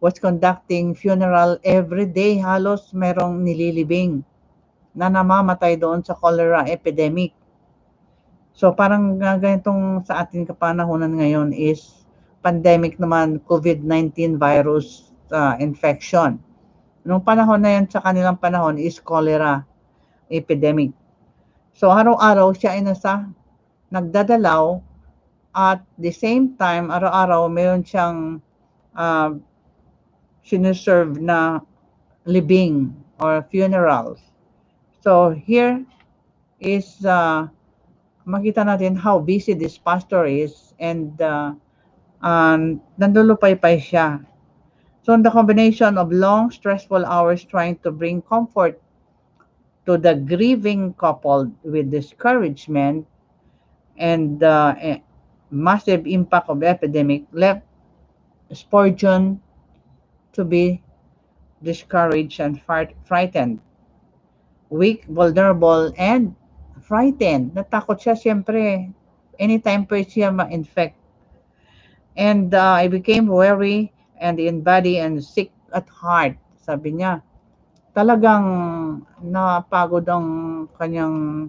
was conducting funeral every day. Halos merong nililibing na namamatay doon sa cholera epidemic. So parang ganitong sa ating kapanahonan ngayon is pandemic naman, COVID-19 virus infection. Nung panahon na yan, sa kanilang panahon is cholera epidemic. So araw-araw siya ay nagdadalaw, at the same time, araw-araw meron siyang uh, sinuserve na libing or funerals. So here is makita natin how busy this pastor is, and nandulupay-pay siya. So the combination of long, stressful hours trying to bring comfort to the grieving coupled with discouragement and the massive impact of the epidemic left Spurgeon to be discouraged and frightened, weak, vulnerable, and frightened. Natakot siya siyempre. Anytime pwede siya ma-infect. And I became weary and in body and sick at heart. Sabi niya, talagang napagod ang kanyang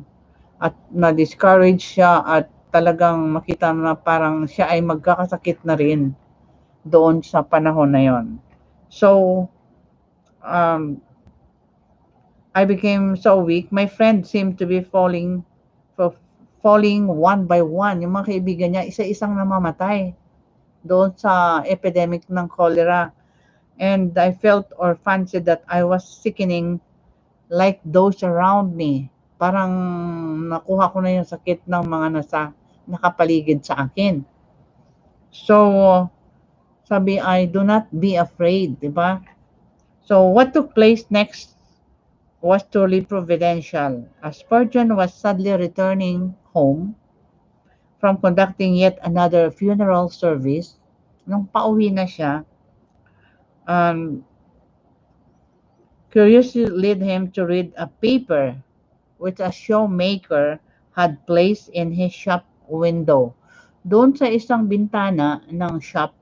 at na-discourage siya, at talagang makita na parang siya ay magkakasakit na rin doon sa panahon na yon. So, um, I became so weak. My friends seemed to be falling one by one. Yung mga kaibigan niya, isa-isang namamatay doon sa epidemic ng cholera. And I felt or fancied that I was sickening like those around me. Parang nakuha ko na yung sakit ng mga nakapaligid sa akin. So, sabi ay, do not be afraid, di ba? So, what took place next was truly providential. As Spurgeon was sadly returning home from conducting yet another funeral service, nung pauwi na siya, um, curiosity led him to read a paper which a showmaker had placed in his shop window. Doon sa isang bintana ng shop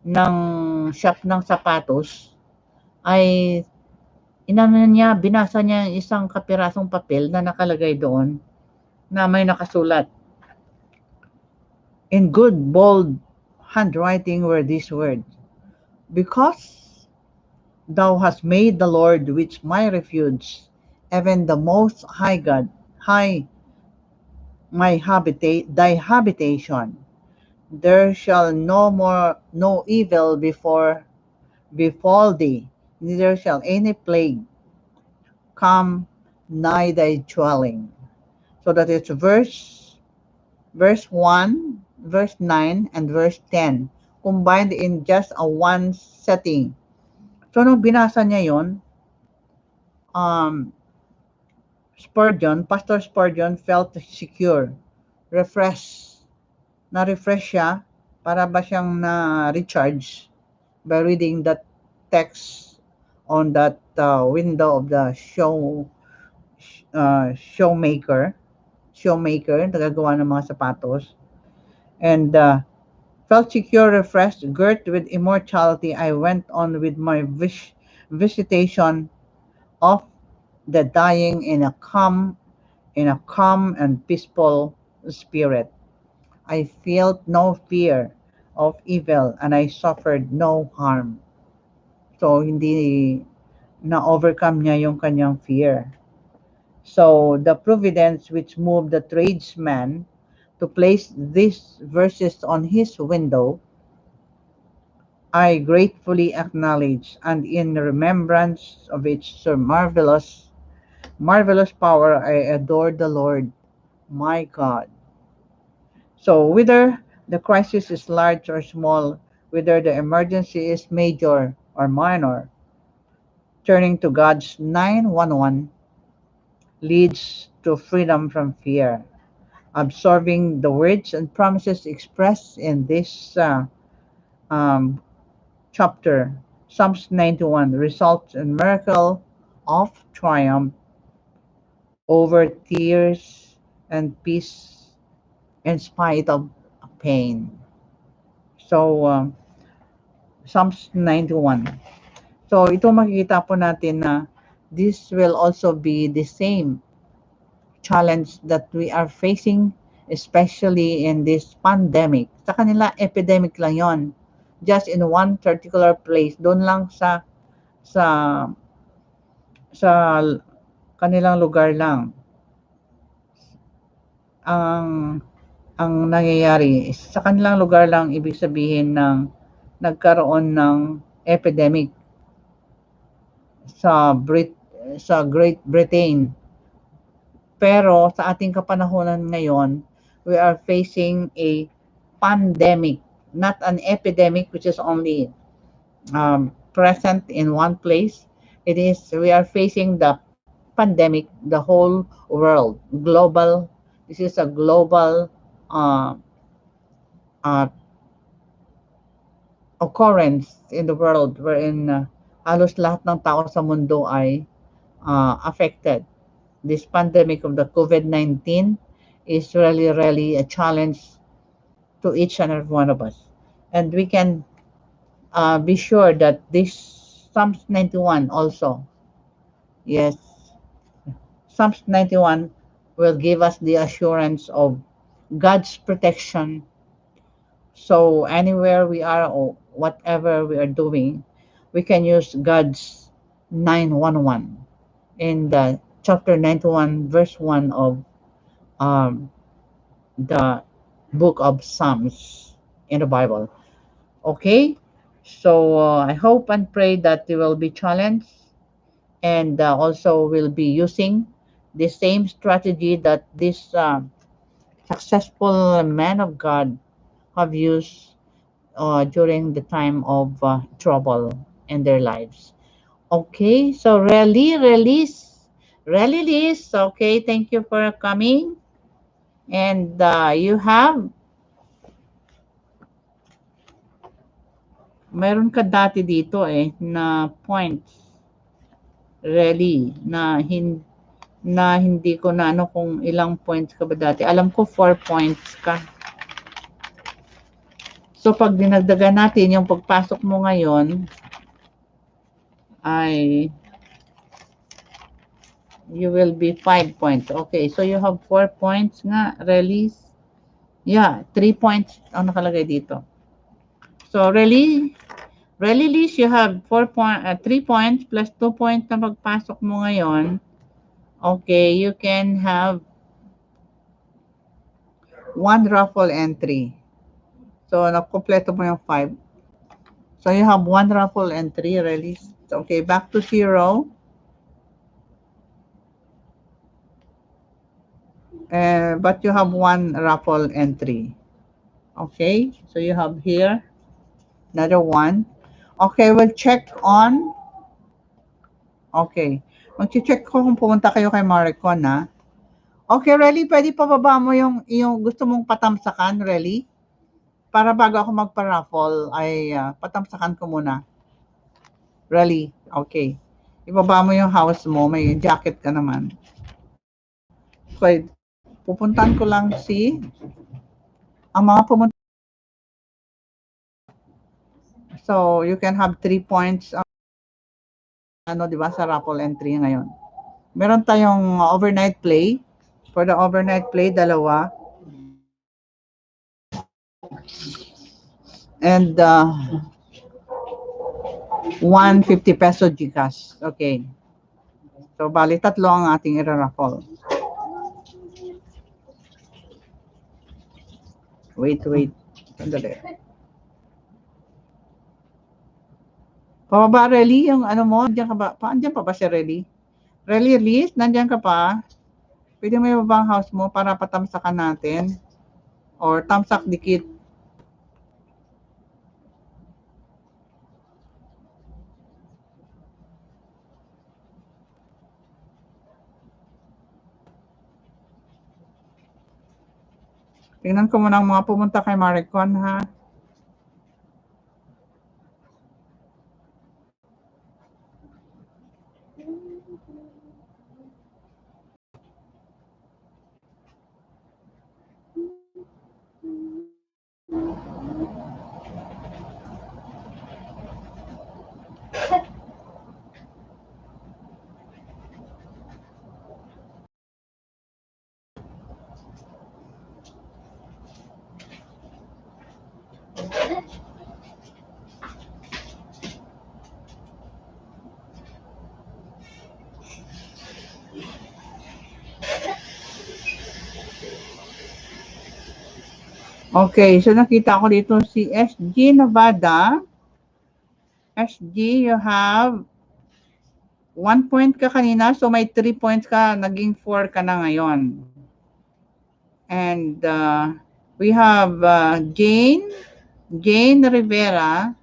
ng sapatos ay inano niya, binasa niya yung isang kapirasong papel na nakalagay doon na may nakasulat. In good, bold handwriting were these words, because thou hast made the Lord, which my refuge, even the most high God, high thy habitation, there shall no evil befall thee, neither shall any plague come nigh thy dwelling. So that it's verse 1, verse 9, and verse 10 combined in just a one setting. So nung binasa niya yon, um, Pastor Spurgeon felt secure, refreshed, na-refresh siya, para ba siyang na-recharge by reading that text on that window of the showmaker, nagagawa ng mga sapatos, and felt secure, refreshed, girt with immortality. I went on with my visitation of the dying in a calm and peaceful spirit. I felt no fear of evil and I suffered no harm. So, hindi na-overcome niya yung kanyang fear. So, the providence which moved the tradesman to place these verses on his window, I gratefully acknowledge, and in remembrance of its marvelous power, I adore the Lord my God. So, whether the crisis is large or small, whether the emergency is major or minor, turning to God's 911 leads to freedom from fear. Absorbing the words and promises expressed in this um, chapter, Psalms 91, results in miracle of triumph over tears and peace in spite of pain. So, Psalms 91. So, ito makikita po natin na this will also be the same challenge that we are facing, especially in this pandemic. Sa kanila, epidemic lang yon. Just in one particular place, doon lang sa sa kanilang lugar lang ang nangyayari. Sa kanilang lugar lang, ibig sabihin ng nagkaroon ng epidemic sa Great Britain. Pero sa ating kapanahonan ngayon, we are facing a pandemic, not an epidemic which is only present in one place. We are facing the pandemic, the whole world, global. This is a global uh, uh, occurrence in the world wherein halos lahat ng tao sa mundo ay affected. This pandemic of the COVID-19 is really a challenge to each and every one of us. And we can be sure that this Psalms 91 also, yes, Psalms 91 will give us the assurance of God's protection. So anywhere we are or whatever we are doing, we can use God's 911 in the chapter 91, verse 1 of um, the book of Psalms in the Bible. Okay? So I hope and pray that you will be challenged and also will be using the same strategy that this successful men of God have used during the time of trouble in their lives. Okay, so release. Okay, thank you for coming. And you have, meron ka dati dito na points, na hindi ko na ano kung ilang points ka ba dati. Alam ko 4 points ka. So pag dinagdagan natin yung pagpasok mo ngayon ay you will be 5 points. Okay, so you have 4 points nga, release. Yeah, 3 points ang nakalagay dito. So release, you have 3 points plus 2 points na pagpasok mo ngayon. Okay, you can have 1 raffle entry. So, nakompleto mo yung 5. So, you have 1 raffle entry, release. Okay, back to 0. But you have 1 raffle entry. Okay, so you have here another 1. Okay, we'll check on. Okay, mag-check ko kung pumunta kayo kay Maricon, ha? Okay, Relly, pwede pababa mo yung gusto mong patamsakan, Relly? Para bago ako magpa-raffle, ay patamsakan ko muna. Relly, okay. Ibaba mo yung house mo, may jacket ka naman. Okay, pupuntahan ko lang ang mga pumunta. So, you can have 3 points, di ba, sa raffle entry ngayon. Meron tayong overnight play. For the overnight play, 2. And 150 peso Gcash. Okay. So, bali 3 ang ating i-raffle. Wait. Sandali. Pababa, Relly, yung ano mo, nandiyan ka ba? Andiyan pa ba si Relly? Relly, Liz, nandiyan ka pa? Pwede mo ibaba ang house mo para patamsakan natin? Or tamsak dikit? Tingnan ko muna ang mga pumunta kay Maricon, ha? Okay, so nakita ko dito si SG Nevada. SG, you have 1 point ka kanina, so may 3 points ka, naging 4 ka na ngayon. And we have Jane Rivera.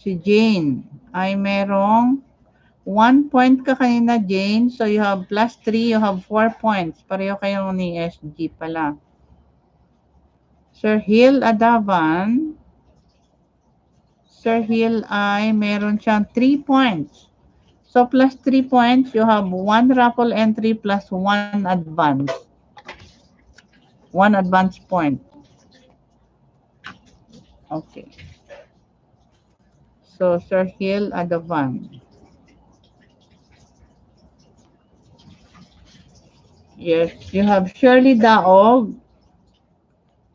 Si Jane ay merong 1 point ka kanina, Jane. So you have plus 3, you have 4 points. Pareho kayong ni SG pala. Sir Hill Adavan. Sir Hill ay meron siyang 3 points. So plus 3 points, you have 1 raffle entry plus 1 advance. 1 advance point. Okay. So Sir Hill Adavan. Yes, you have Shirley Daog.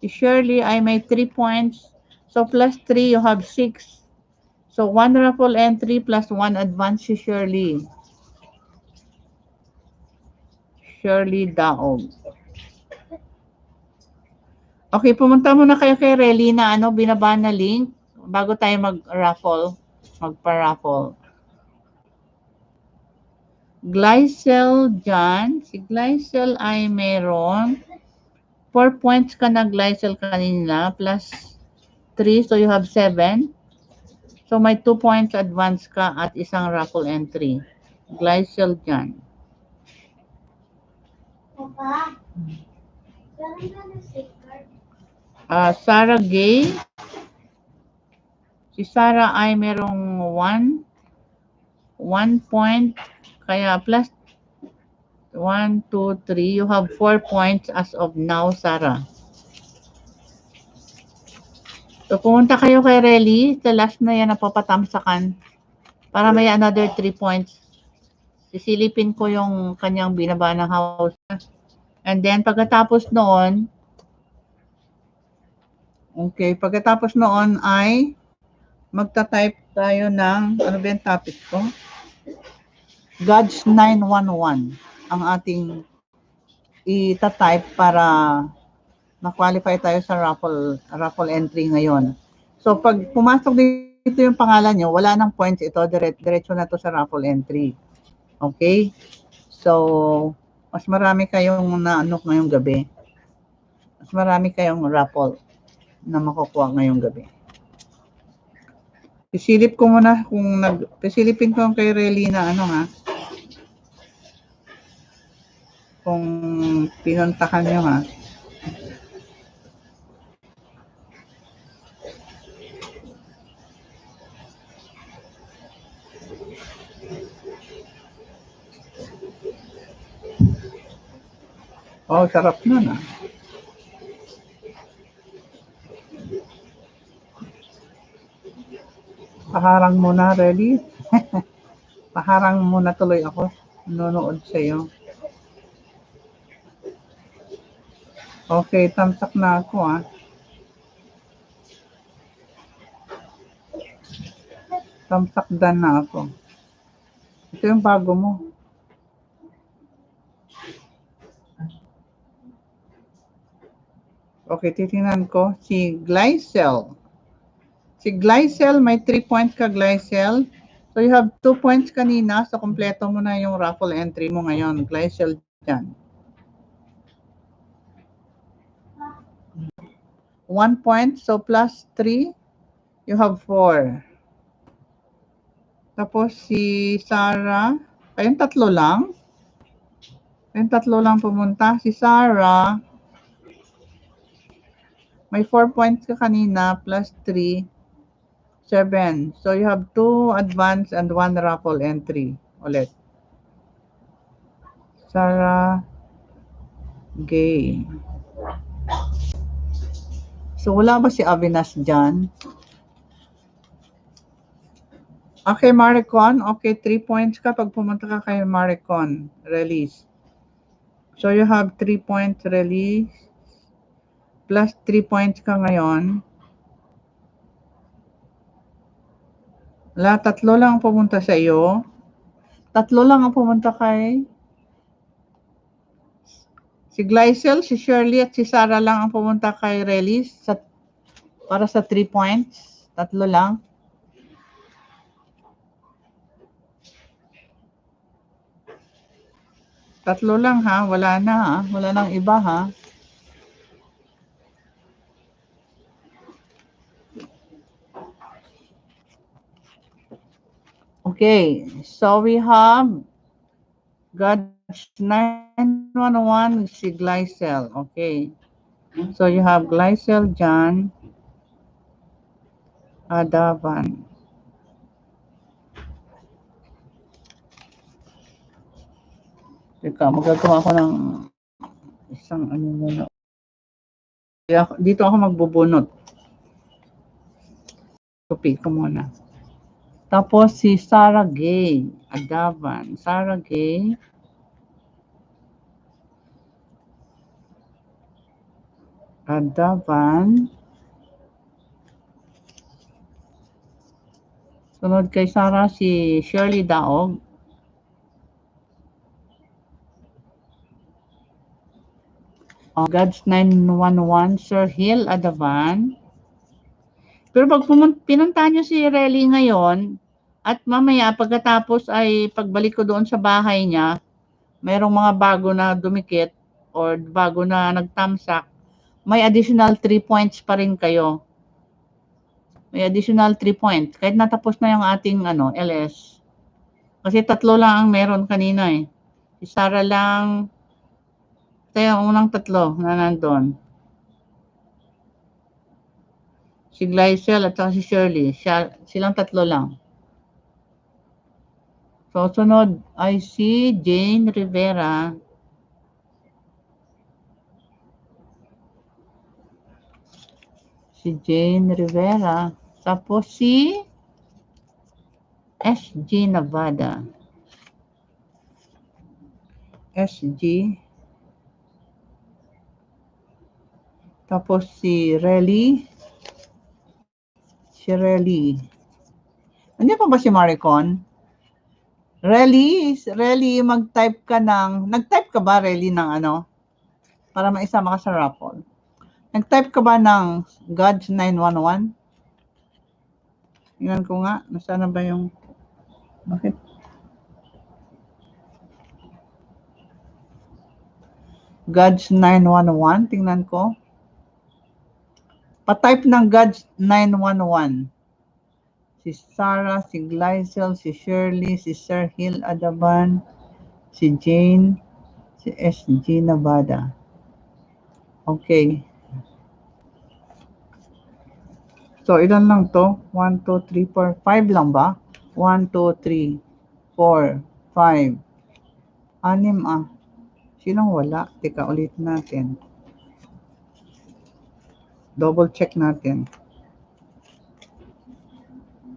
Si Shirley ay may 3 points. So plus 3, you have 6. So 1 raffle entry plus 1 advance si Shirley. Shirley Daog. Okay, pumunta muna kayo kay Relly na binaba na link. bago tayo mag-raffle, magpa-raffle. Glycel dyan. Si Glycel ay meron 4 points ka na Glycel kanina plus 3, so you have 7. So may 2 points advance ka at isang raffle entry. Glycel dyan. Sarah Gay. Si Sarah ay merong 1 point, kaya plus 1, 2, 3. You have 4 points as of now, Sarah. So, pumunta kayo kay Relly. Sa last na yan, napapatamsakan. Para may another 3 points. Sisilipin ko yung kanyang binaba ng house. And then, pagkatapos noon, pagkatapos noon ay magta-type tayo ng, ano ba yung topic ko? God's 911 ang ating ita-type para na-qualify tayo sa raffle entry ngayon. So, pag pumasok dito yung pangalan nyo, wala nang points ito, diretso na to sa raffle entry. Okay? So, mas marami kayong naanok ngayong gabi. Mas marami kayong raffle na makukuha ngayong gabi. Pisilip ko muna pisilipin ko kay Relina kung pinuntahan nyo ha. Oh, sarap nun ah. Paharang muna, ready? Paharang muna tuloy ako. Nanonood sa'yo. Okay, tamsak na ako ah. Tamsak dan na ako. Ito yung bago mo. Okay, titingnan ko. Si Glycel. Si Glycel, may 3 points ka, Glycel. So, you have 2 points kanina. So, kompleto mo na yung raffle entry mo ngayon. Glycel dyan. 1 point. So, plus 3. You have 4. Tapos, si Sarah. Ayun, tatlo lang. Ayun, tatlo lang pumunta. Si Sarah, may 4 points ka kanina. Plus 3. 7. So, you have 2 advance and 1 raffle entry. Ulit. Sarah Gay. So, wala ba si Avinas dyan? Okay, Maricon. Okay, 3 points ka pag pumunta ka kay Maricon. Release. So, you have 3 points release. Plus 3 points ka ngayon. Wala, tatlo lang pumunta sa iyo. Tatlo lang ang pumunta kay si Glycel, si Shirley at si Sarah lang ang pumunta kay Release para sa 3 points. Tatlo lang. Tatlo lang ha, wala na ha, wala nang iba ha. Okay, so we have God's 911 si Glycel. Okay. So you have Glycel John Adavan. Teka, magagawa ko ng isang ano muna. Dito ako magbubunot. Copy ko muna. Tapos si Sarah Gay Adavan. Sarah Gay Adavan. Sunod kay Sarah si Shirley Daog. God's 911 Sir Hill Adavan. Pero pag pinuntahan nyo si Relly ngayon, at mamaya pagkatapos ay pagbalik ko doon sa bahay niya, mayroong mga bago na dumikit or bago na nagtamsak, may additional 3 points pa rin kayo. May additional 3 points. Kahit natapos na yung ating LS. Kasi 3 lang ang meron kanina eh. Si Sarah lang, ito yung unang 3 na nandun. Si Glycel at saka si Shirley. Silang 3 lang. So, sunod ay si Jane Rivera. Si Jane Rivera. Tapos si SG Nevada. SG. Tapos si Relly. Si Relly. Hindi pa ba si Maricon? Relly, mag-type ka ng, nag-type ka ba, Relly, ng para maisama ka sa raffle? Nag-type ka ba ng God's 911? Tingnan ko nga, nasaan na ba yung, bakit? God's 911, tingnan ko. Pa-type ng God's 911. Si Sarah, si Glycel, si Shirley, si Sir Hill Adaban, si Jane, si SG Nevada. Okay. So, ilan lang to? 1, 2, 3, 4, 5 lang ba? 1, 2, 3, 4, 5. 6 ah. Sinong wala? Teka, ulit natin. Double check natin.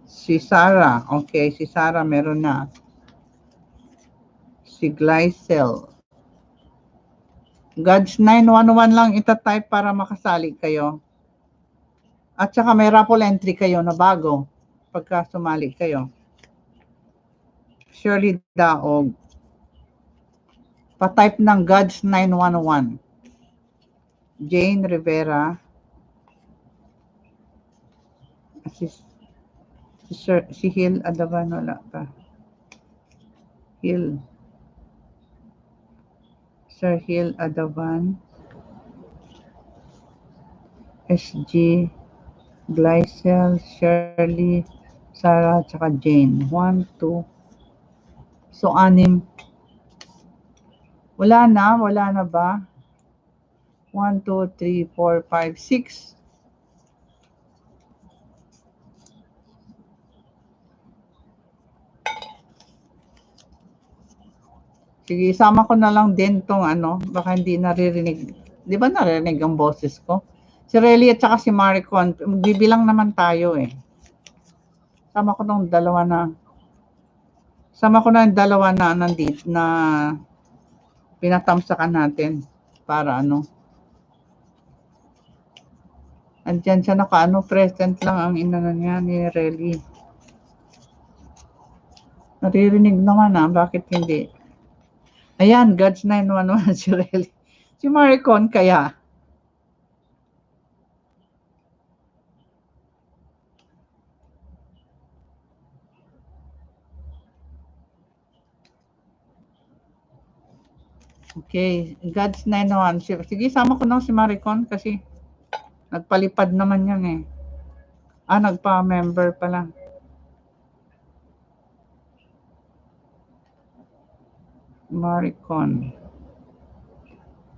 Si Sarah. Okay, si Sarah meron na. Si Glycel. God's 911 lang itatype para makasali kayo. At saka may raffle entry kayo na bago pagka sumali kayo. Shirley Daog. Pa-type ng God's 911. Jane Rivera. Si Hill Adaban, wala pa. Hill. Sir Hill Adaban. SG. Glycel, Shirley, Sarah, tsaka Jane. 1, 2. So, 6. Wala na ba? 1, 2, 3, 4, 5, 6. Sige, isama ko na lang din tong baka hindi naririnig. Di ba naririnig ang boses ko? Si Relly at saka si Maricon, magbibilang naman tayo eh. Sama ko ng dalawa na. Sama ko na yung dalawa na nandito na pinatamsakan natin para andyan siya present lang ang inano niya ni Relly. Naririnig naman bakit hindi? Ayan, God's 911 si Relly. Si Maricon kaya. Okay, God's 911. Sige, sama ko na si Maricon kasi nagpalipad naman yan eh. Nagpa-member pala. Maricon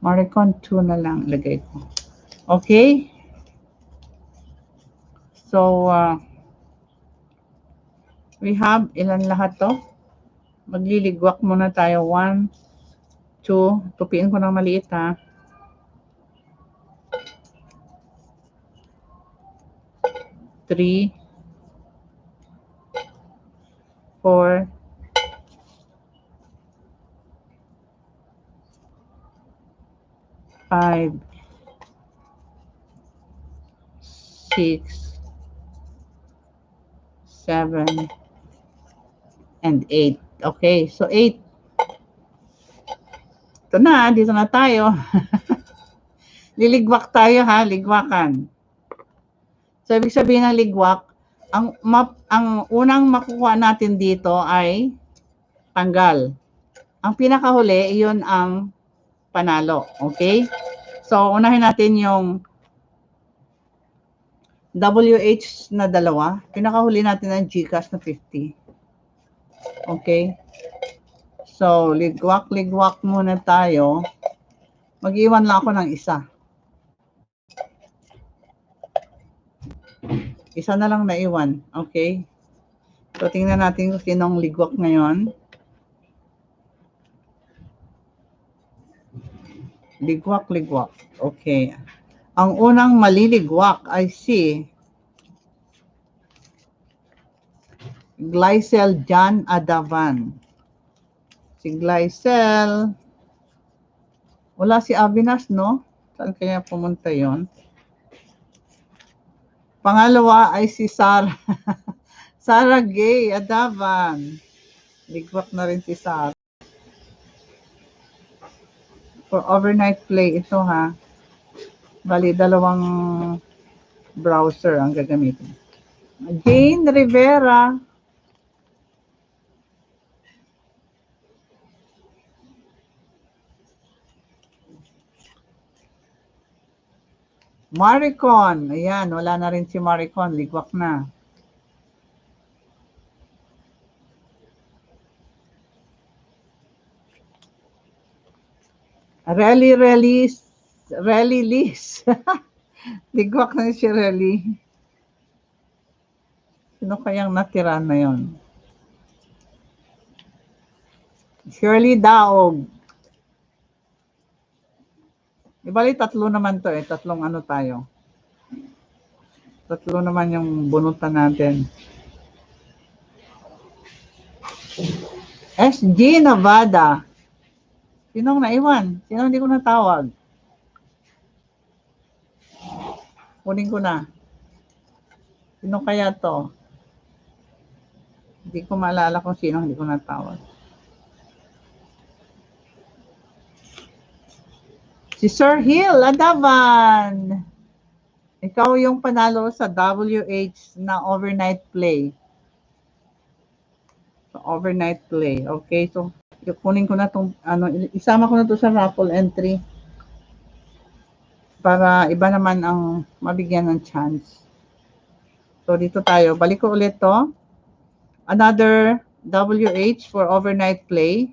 2 na lang lagay ko. Okay? So, we have ilan lahat to? Magliligwak muna tayo. 1, 2, tupiin ko ng maliit ha. 3, 4, 5, 6, 7, and 8. Okay, so 8. Ito na, dito na tayo. Liligwak tayo ha, ligwakan. So, ibig sabihin ng ligwak, ang unang makukuha natin dito ay tanggal. Ang pinakahuli, iyon ang panalo. Okay? So, unahin natin yung WH na dalawa. Pinakahuli natin ang GCash na 50. Okay? So, ligwak muna tayo. Mag-iwan lang ako ng isa. Isa na lang naiwan. Okay? So, tingnan natin kung sinong ligwak ngayon. Ligwak. Okay. Ang unang maliligwak ay si Glycel John Adavan. Si Glycel. Wala si Avinas, no? Saan kaya pumunta yon? Pangalawa ay si Sarah. Sarah Gay Adavan. Ligwak na rin si Sarah. For overnight play ito, ha. Bali, dalawang browser ang gagamitin. Jane Rivera. Maricon. Ayan, wala na rin si Maricon. Ligwak na. Rally Liz. Ligwak na si Rally. Sino kayang natira na yon? Shirley Daog. Ibali, tatlo naman to eh. Tatlong ano tayo. Tatlo naman yung bunutan natin. SG Nevada. Sinong naiwan? Sino hindi ko natawag? Kunin ko na. Sino kaya to? Hindi ko maalala kung sino hindi ko natawag. Si Sir Hill Adavan. Ikaw yung panalo sa WH na overnight play. So, overnight play. Okay, so kunin ko na itong, isama ko na to sa raffle entry para iba naman ang mabigyan ng chance. So, dito tayo. Balik ko ulit to. Another WH for overnight play.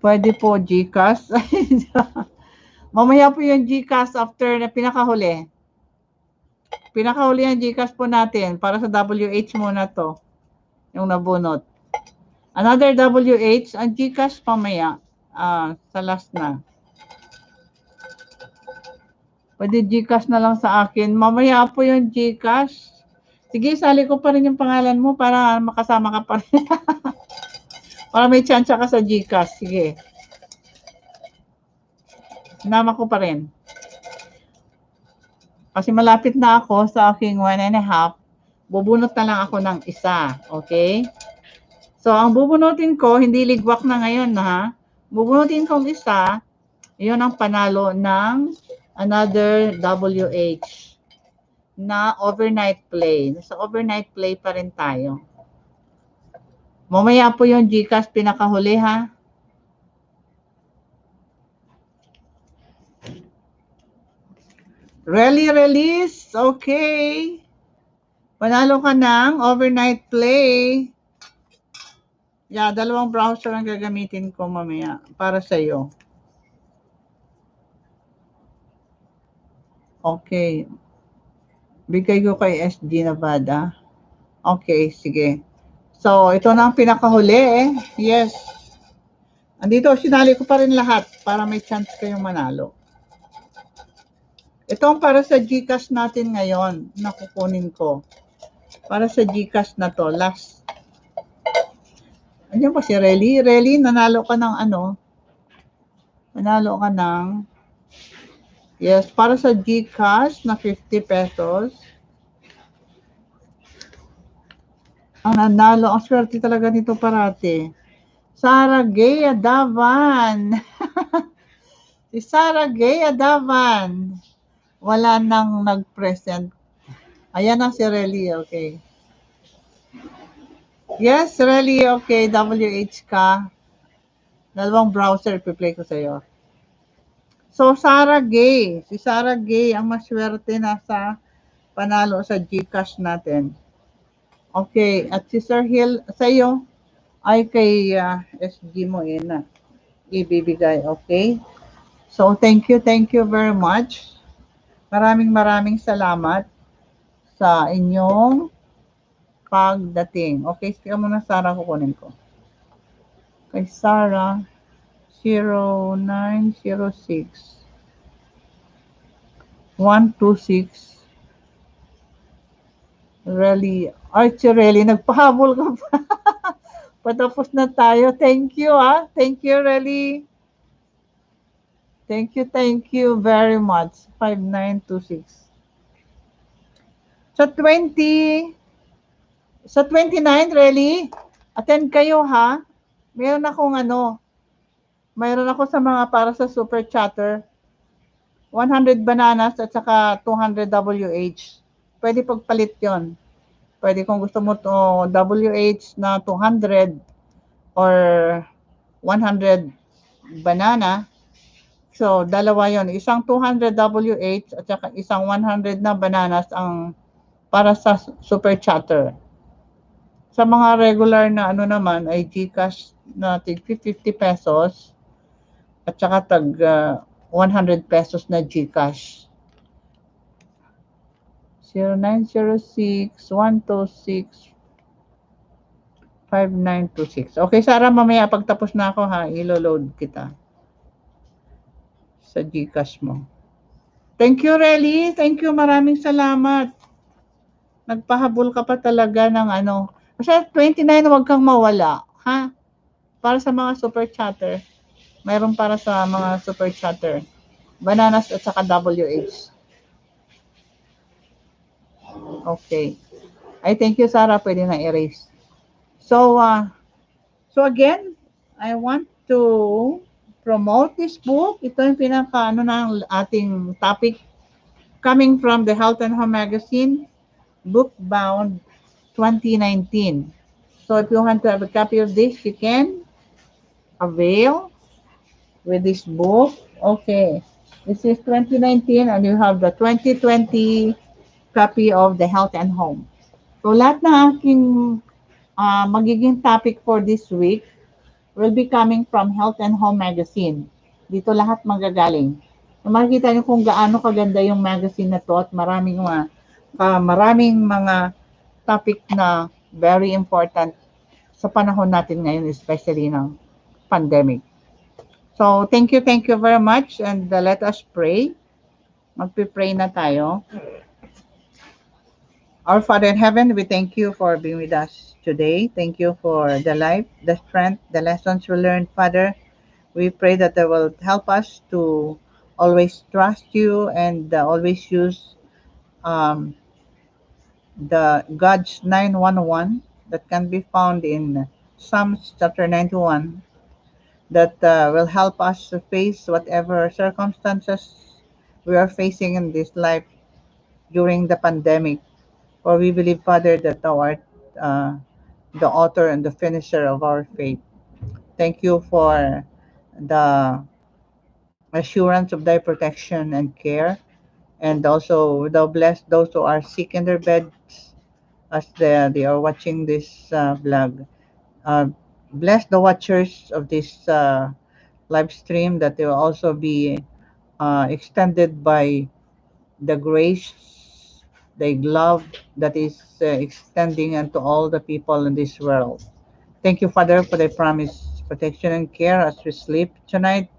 Pwede po GCash. Mamaya po yung GCash after na pinakahuli. Pinakahuli ang GCash po natin para sa WH muna to. Yung nabunot. Another WH, ang GCash pamaya. Sa last na. Pwede GCash na lang sa akin. Mamaya po yung GCash. Sige, sali ko pa rin yung pangalan mo para makasama ka pa rin. Para may chance ka sa GCash. Sige. Sinama ko pa rin. Kasi malapit na ako sa aking 1.5. Bubunot na lang ako ng isa. Okay? So, ang bubunutin ko, hindi ligwak na ngayon, ha? Bubunutin kong isa, yun ang panalo ng another WH na overnight play. Sa overnight play pa rin tayo. Mamaya po yung GCash pinakahuli, ha? Rally release. Okay. Panalo ka ng overnight play. Yeah, dalawang browser ang gagamitin ko mamaya para sa iyo. Okay. Bigay ko kay SG Nevada. Okay, sige. So, ito na ang pinakahuli eh. Yes. Andito, sinali ko pa rin lahat para may chance kayong manalo. Ito ang para sa GCash natin ngayon na kukunin ko. Para sa GCash na to, last. Andiyan pa si Relly. Relly, nanalo ka ng ano? Nanalo ka ng, yes, para sa GCash na 50 pesos. Ang nanalo, ang swerte talaga nito parati. Sarah Gay Adavan. Si Sarah Gay Adavan. Wala nang nag-present. Ayan na si Relly, okay. Yes, Relly, okay. WH ka. Dalawang browser ipi-play ko sa'yo. So, Sarah Gay. Si Sarah Gay ang maswerte na sa panalo sa GCash natin. Okay. At si Sir Hill, sa'yo, ay kay SG mo na ibibigay. Okay. So, thank you very much. Maraming salamat sa inyong pagdating. Okay, sige muna Sarah, kukunin ko. Kay Sarah, 0906 126 Really, Archie Really, nagpahabol ka pa. Patapos na tayo. Thank you, ah. Thank you, Really. Thank you very much. 5926. Sa 20, sa 29, really, attend kayo, ha? Meron akong mayroon ako sa mga para sa super chatter. 100 bananas at saka 200 WH. Pwede pagpalit yon. Pwede kung gusto mo to WH na 200 or 100 banana. So, dalawa yon. Isang 200 WH at saka isang 100 na bananas ang para sa super chatter. Sa mga regular na naman ay GCash na tig 50 pesos at saka tag 100 pesos na GCash. 0906-126-5926. Okay, Sarah, mamaya pagtapos na ako ha, ilo-load kita sa GCash mo. Thank you, Relly. Thank you, maraming salamat. Nagpahabol ka pa talaga ng Kasi 29, huwag kang mawala, ha? Para sa mga super chatter. Mayroon para sa mga super chatter. Bananas at saka WH. Okay. I thank you, Sarah. Pwede na erase. So, again, I want to promote this book. Ito yung pinaka ng ating topic coming from the Health and Home Magazine, book bound 2019. So if you want to have a copy of this, you can avail with this book. Okay. This is 2019 and you have the 2020 copy of the Health and Home. So lahat ng aking magiging topic for this week will be coming from Health and Home Magazine. Dito lahat magagaling. So, makikita niyo kung gaano kaganda yung magazine na to at maraming mga topic na very important sa panahon natin ngayon, especially ng pandemic. So, thank you very much and let us pray. Magpipray na tayo. Our Father in heaven, we thank you for being with us today. Thank you for the life, the strength, the lessons we learned, Father. We pray that they will help us to always trust you and always use um, the God's 911 that can be found in Psalms chapter 91 that will help us to face whatever circumstances we are facing in this life during the pandemic. For we believe, Father, that thou art uh, the author and the finisher of our faith. Thank you for the assurance of thy protection and care. And also, thou bless those who are sick in their beds as they are watching this vlog. Uh, Bless the watchers of this live stream that they will also be extended by the grace, the love that is extending unto all the people in this world. Thank you, Father, for the promise, protection, and care as we sleep tonight.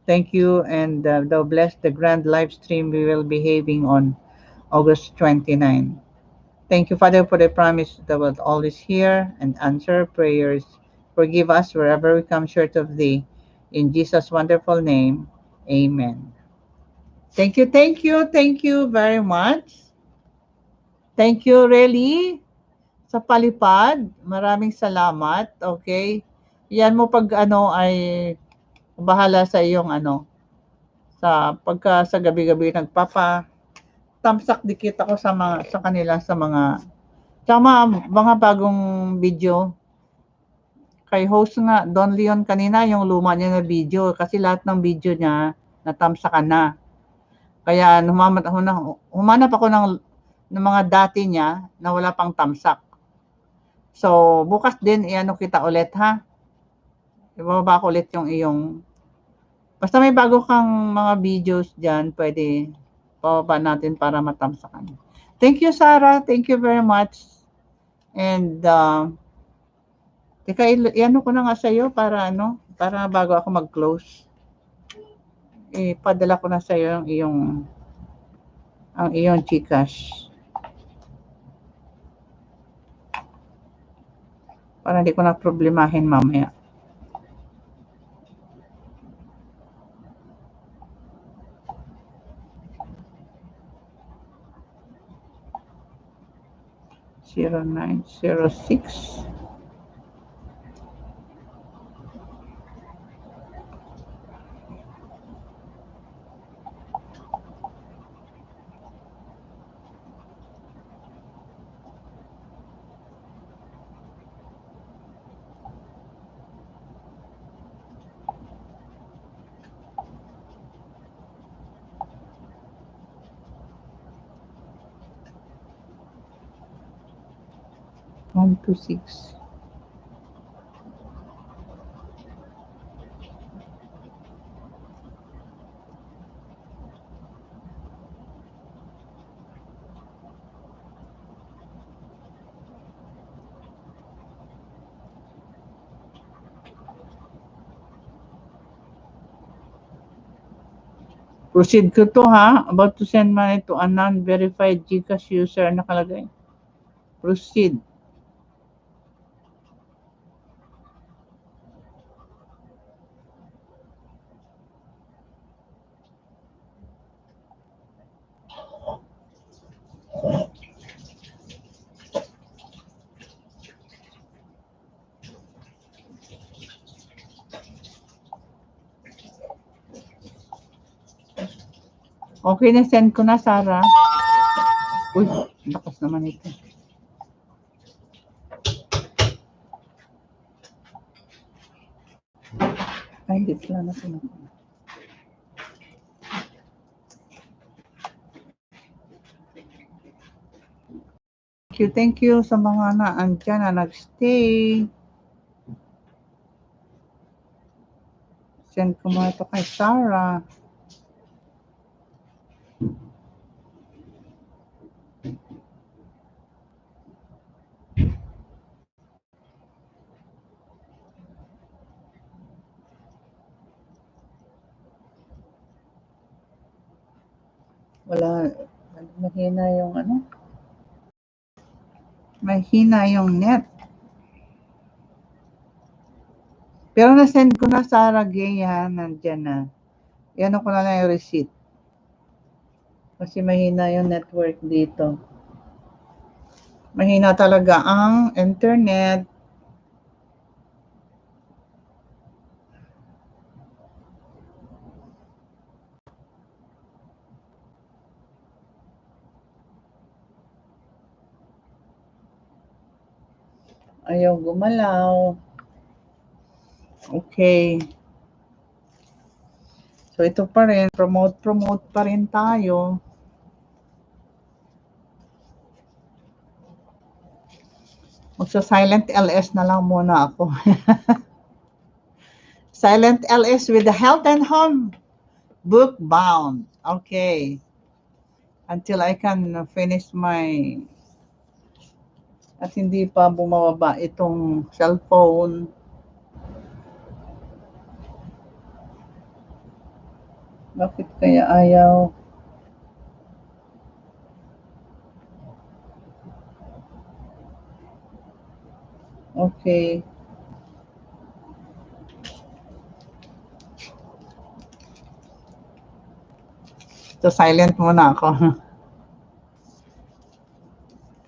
Thank you, and thou bless the grand live stream we will be having on August 29. Thank you, Father, for the promise that will always hear and answer prayers. Forgive us wherever we come short of thee. In Jesus' wonderful name, amen. Thank you very much. Thank you, really, sa palipad. Maraming salamat. Okay. Yan mo pag ay bahala sa iyong Pagka sa gabi-gabi tamsak dikit ako sa kanila sa mga bagong video. Kay host nga Don Leon kanina yung luma niya na video kasi lahat ng video niya natamsakan na. Kaya humanap ako ng mga dati niya na wala pang tamsak. So, bukas din iano kita ulit ha. Ibababa ko ulit yung iyong basta may bago kang mga videos diyan, pwede bababa natin para matamsakan. Thank you, Sarah. Thank you very much. And teka, iano ko na nga sa iyo para bago ako mag-close. Ipadala ko na sa iyo ang iyong GCash. Para hindi ko na problemahin mamaya. (0906) (126) Proceed ko to ha. About to send money to a non-verified GCash user nakalagay. Proceed. Okay na, send ko na, Sarah. Uy, lakas naman ito. Ay, hindi pala na ito. Thank you sa mga naandyan na nagstay. Send ko muna ito kay Sarah. Wala, mahina yung mahina yung net. Pero na-send ko na, Sarah Gay, ha, nandyan na. Yan ko na yung receipt. Kasi mahina yung network dito. Mahina talaga ang internet. Ayaw gumalaw. Okay. So, ito pa rin. Promote pa rin tayo. Magsa-silent LS na lang muna ako. Silent LS with the Health and Home book bound. Okay. Until I can finish my at hindi pa bumababa itong cellphone. Bakit kaya ayaw? Okay. So, silent muna ako.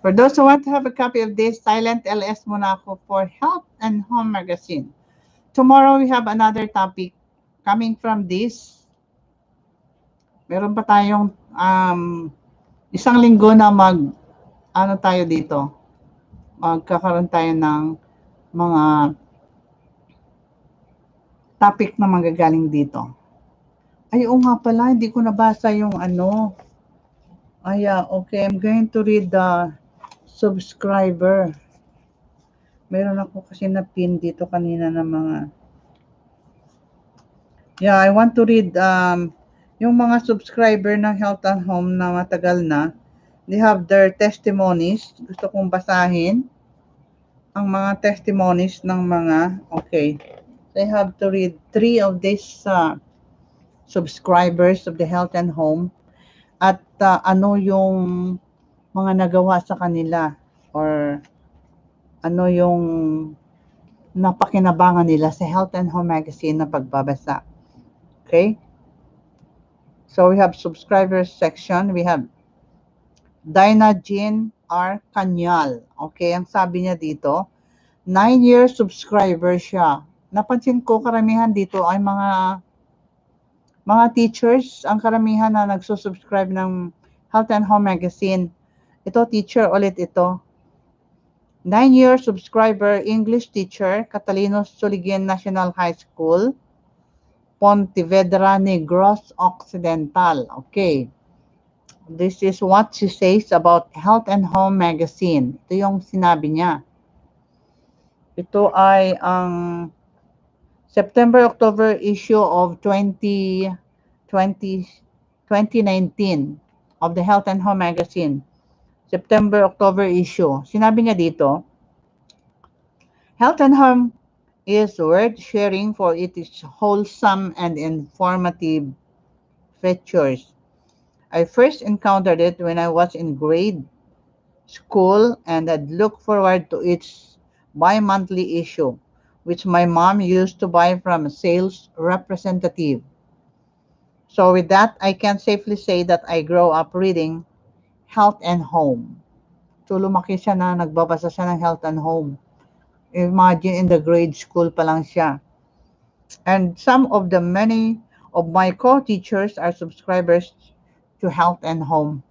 For those who want to have a copy of this, silent LS muna ako for Health and Home Magazine. Tomorrow, we have another topic coming from this. Meron pa tayong isang linggo na ano tayo dito, magkakaroon tayo ng mga topic na manggagaling dito. Ay, oo nga pala, hindi ko nabasa yung ano. Ay, okay, I'm going to read the subscriber. Meron ako kasi na pin dito kanina ng mga. Yeah, I want to read yung mga subscriber ng Health and Home na matagal na. They have their testimonies. Gusto kong basahin ang mga testimonies ng mga, okay. So I have to read 3 of these subscribers of the Health and Home at ano yung mga nagawa sa kanila or ano yung napakinabangan nila sa Health and Home magazine na pagbabasa. Okay? So we have subscribers section. We have Dinah Jean R. Kanyal. Okay, ang sabi niya dito, 9-year subscriber siya. Napansin ko karamihan dito ay mga teachers, ang karamihan na nagsusubscribe ng Health and Home magazine. Ito, teacher ulit ito. 9-year subscriber, English teacher, Catalino Suliguen National High School, Pontevedra, Negros Occidental. Okay. This is what she says about Health and Home magazine. Ito yung sinabi niya. Ito ay ang September-October issue of 2019 of the Health and Home magazine. September-October issue. Sinabi niya dito, Health and Home is worth sharing for its wholesome and informative features. I first encountered it when I was in grade school and I'd look forward to its bi-monthly issue, which my mom used to buy from a sales representative. So with that, I can safely say that I grew up reading Health and Home. So lumaki siya na nagbabasa siya ng Health and Home. Imagine in the grade school pa lang siya. And some of the many of my co-teachers are subscribers to Health and Home.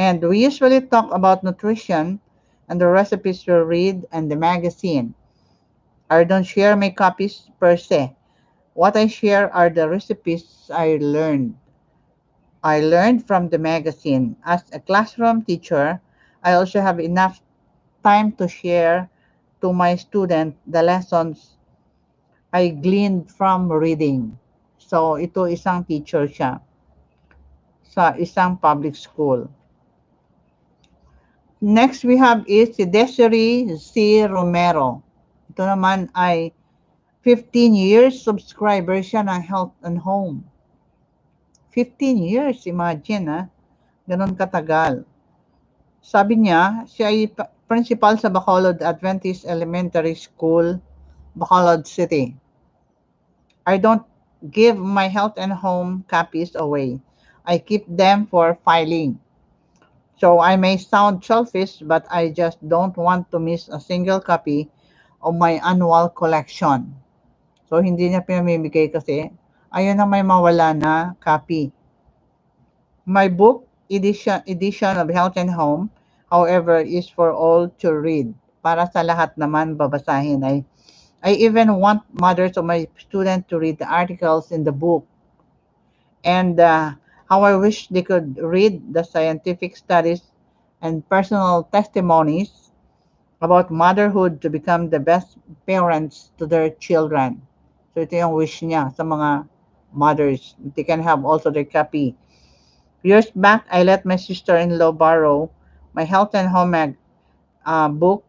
And we usually talk about nutrition and the recipes we read and the magazine. I don't share my copies per se. What I share are the recipes I learned. I learned from the magazine. As a classroom teacher, I also have enough time to share to my student the lessons I gleaned from reading. So, ito isang teacher siya sa isang public school. Next we have is si Desiree C. Romero. Ito naman ay 15 years subscriber siya ng Health and Home. 15 years, imagine Ganon katagal. Sabi niya, siya ay principal sa Bacolod Adventist Elementary School, Bacolod City. I don't give my Health and Home copies away. I keep them for filing. So I may sound selfish, but I just don't want to miss a single copy of my annual collection. So hindi niya pinamimigay kasi ayaw na may mawala na copy. My book edition of Health and Home, however, is for all to read. Para sa lahat naman babasahin. I even want mothers of my students to read the articles in the book. And how I wish they could read the scientific studies and personal testimonies about motherhood to become the best parents to their children. So ito yung wish niya sa mga mothers. They can have also their copy. Years back, I let my sister-in-law borrow my Health and Home book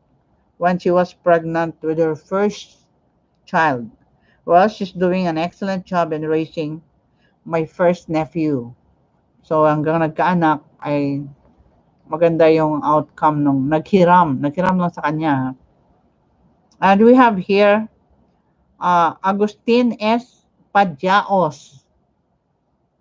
when she was pregnant with her first child. Well, she's doing an excellent job in raising my first nephew. So hanggang nagkaanak ay maganda yung outcome nung naghiram lang sa kanya. And we have here Agustin S. Padjaos.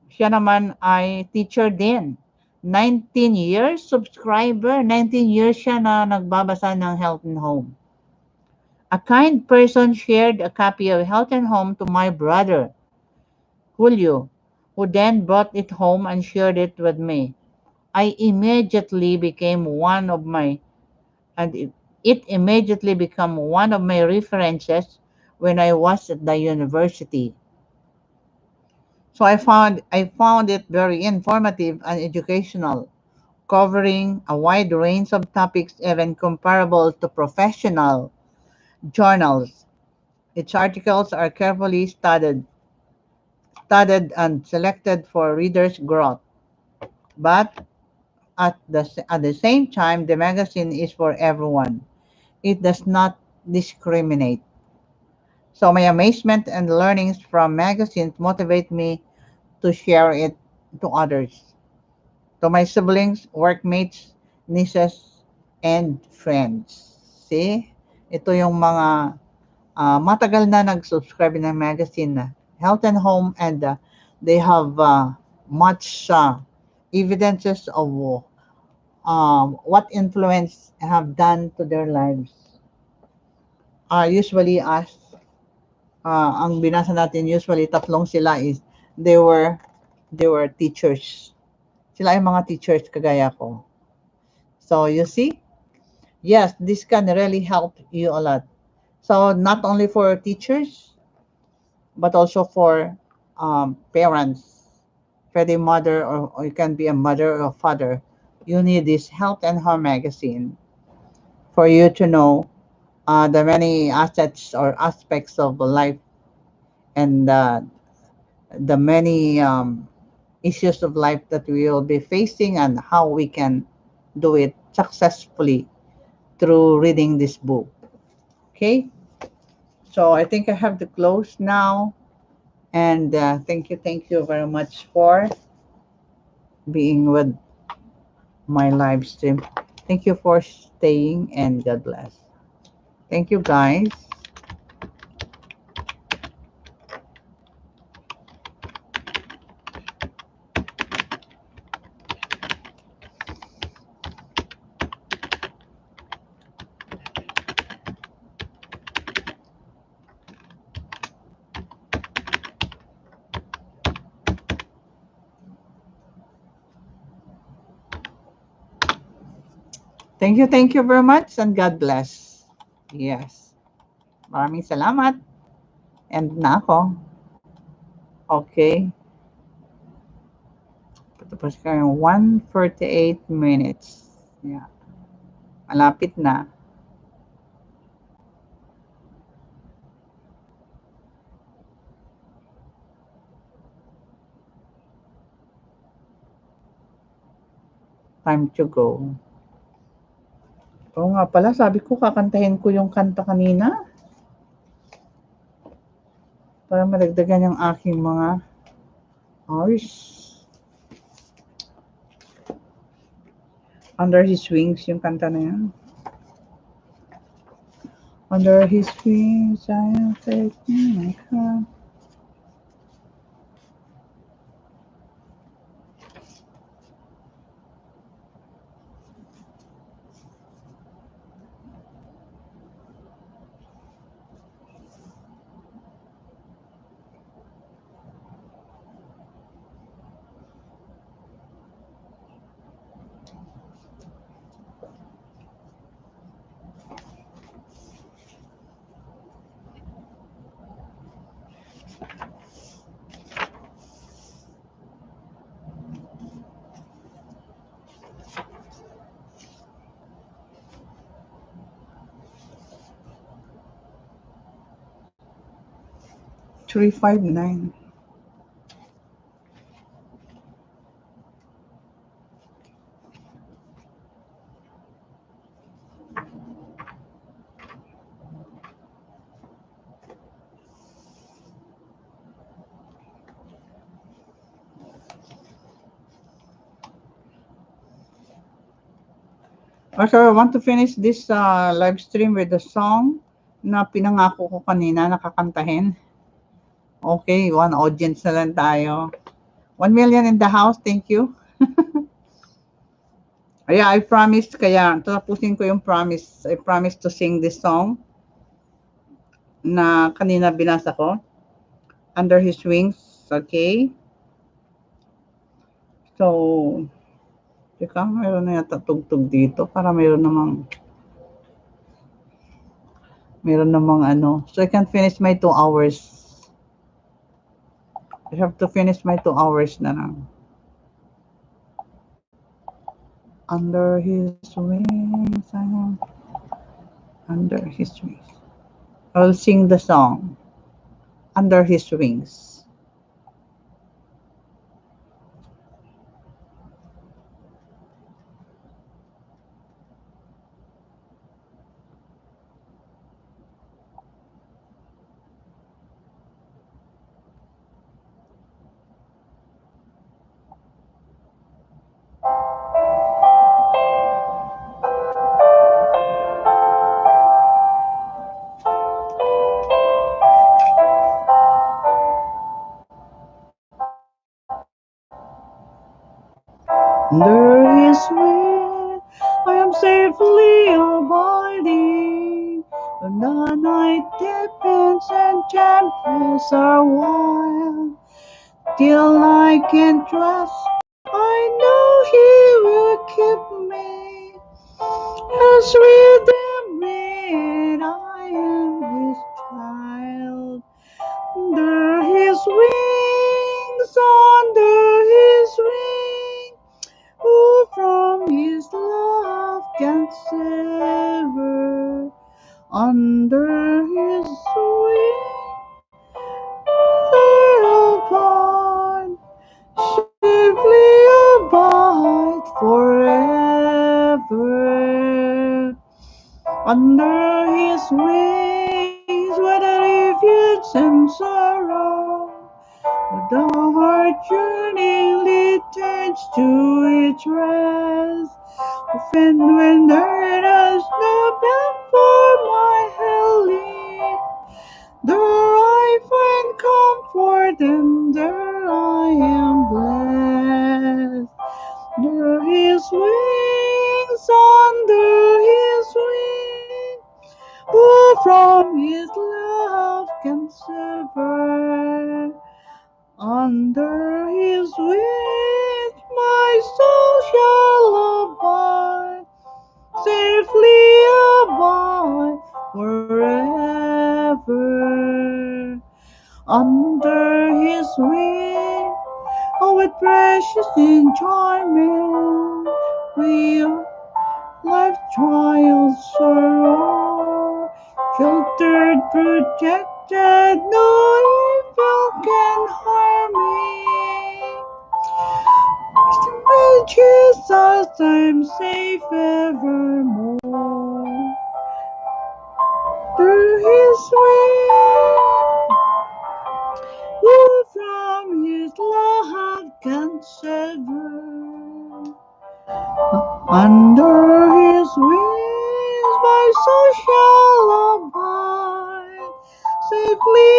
Siya naman ay teacher din. 19 years subscriber. 19 years siya na nagbabasa ng Health and Home. A kind person shared a copy of Health and Home to my brother, Julio, who then brought it home and shared it with me. I immediately became one of my and it immediately became one of my references when I was at the university. So I found it very informative and educational, covering a wide range of topics even comparable to professional journals. Its articles are carefully studied and selected for readers' growth. But at the same time, the magazine is for everyone. It does not discriminate. So my amazement and learnings from magazines motivate me to share it to others, to my siblings, workmates, nieces, and friends. See? Ito yung mga matagal na nag-subscribe ng magazine na Health and Home, and they have much evidences of what influence have done to their lives. Usually, ang binasa natin usually tatlong sila is they were they were teachers. Sila ay mga teachers kagaya ko. So you see, yes, this can really help you a lot. So not only for teachers, but also for parents, pwede mother, or you can be a mother or a father. You need this Health and Home magazine for you to know the many assets or aspects of life, and the many issues of life that we will be facing, and how we can do it successfully through reading this book. Okay, so I think I have to close now, and thank you very much for being with my live stream. Thank you for staying, and God bless. Thank you, guys. Thank you very much, and God bless. Yes. Maraming salamat. And na ako. Okay. Tapos ka yung 1:48 minutes. Yeah. Malapit na. Time to go. Oo nga pala, sabi ko kakantahin ko yung kanta kanina para madagdagan yung aking mga hours. Under His Wings yung kanta na yan. Under His wings, I am taking my crown. Three, 5, 9. Okay, I want to finish this live stream with the song na pinangako ko kanina nakakantahin. Okay, one audience na lang tayo. 1 million in the house, thank you. Yeah, I promised, kaya tatapusin ko yung promise. I promised to sing this song na kanina binasa ko. Under His Wings, okay? So, teka, meron na yata tugtog dito para meron namang ano. So, I can finish my 2 hours. I have to finish my 2 hours na lang. Under his wings, I am under his wings. I'll sing the song, Under His Wings. Under his wing, I am safely abiding. When the night deepens and tempests are wild, till I can trust, I know he will keep me. As with him read, I am his child. Under his wings, under his wings. Who from his love can sever? Under his wing abide, safely abide forever. Under his wings, where the refuge and sorrow, the heart yearningly turns to its rest. Often when there is no bed for my healing, there I find comfort and there I am blessed. Under his wings, under his wings, who from his love can sever? Under his wings my soul shall abide, safely abide forever. Under his wings, oh, with precious enjoyment, will life trials sorrow, sheltered, protected, no evil can harm me. With Jesus I'm safe evermore. Through his way, who from his love can sever? Under his wings my soul shall abide, safely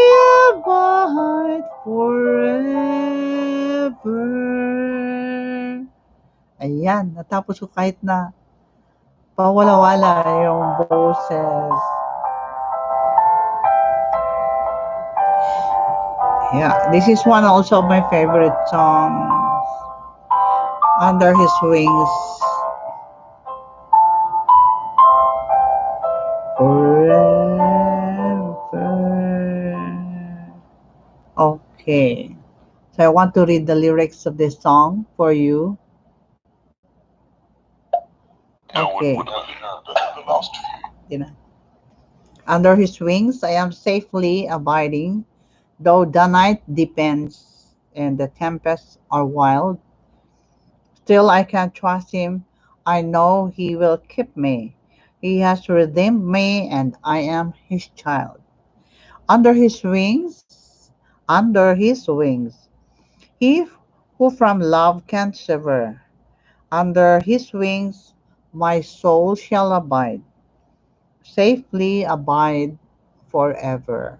abide forever. Ayan, natapos ko kahit na pawala-wala yung boses. Yeah, this is one also of my favorite songs. Under his wings. Forever. Okay. So I want to read the lyrics of this song for you. Okay. Under his wings I am safely abiding, though the night deepens and the tempests are wild. Still I can trust him. I know he will keep me. He has redeemed me and I am his child. Under his wings, under his wings, he who from love can sever. Under his wings my soul shall abide, safely abide forever.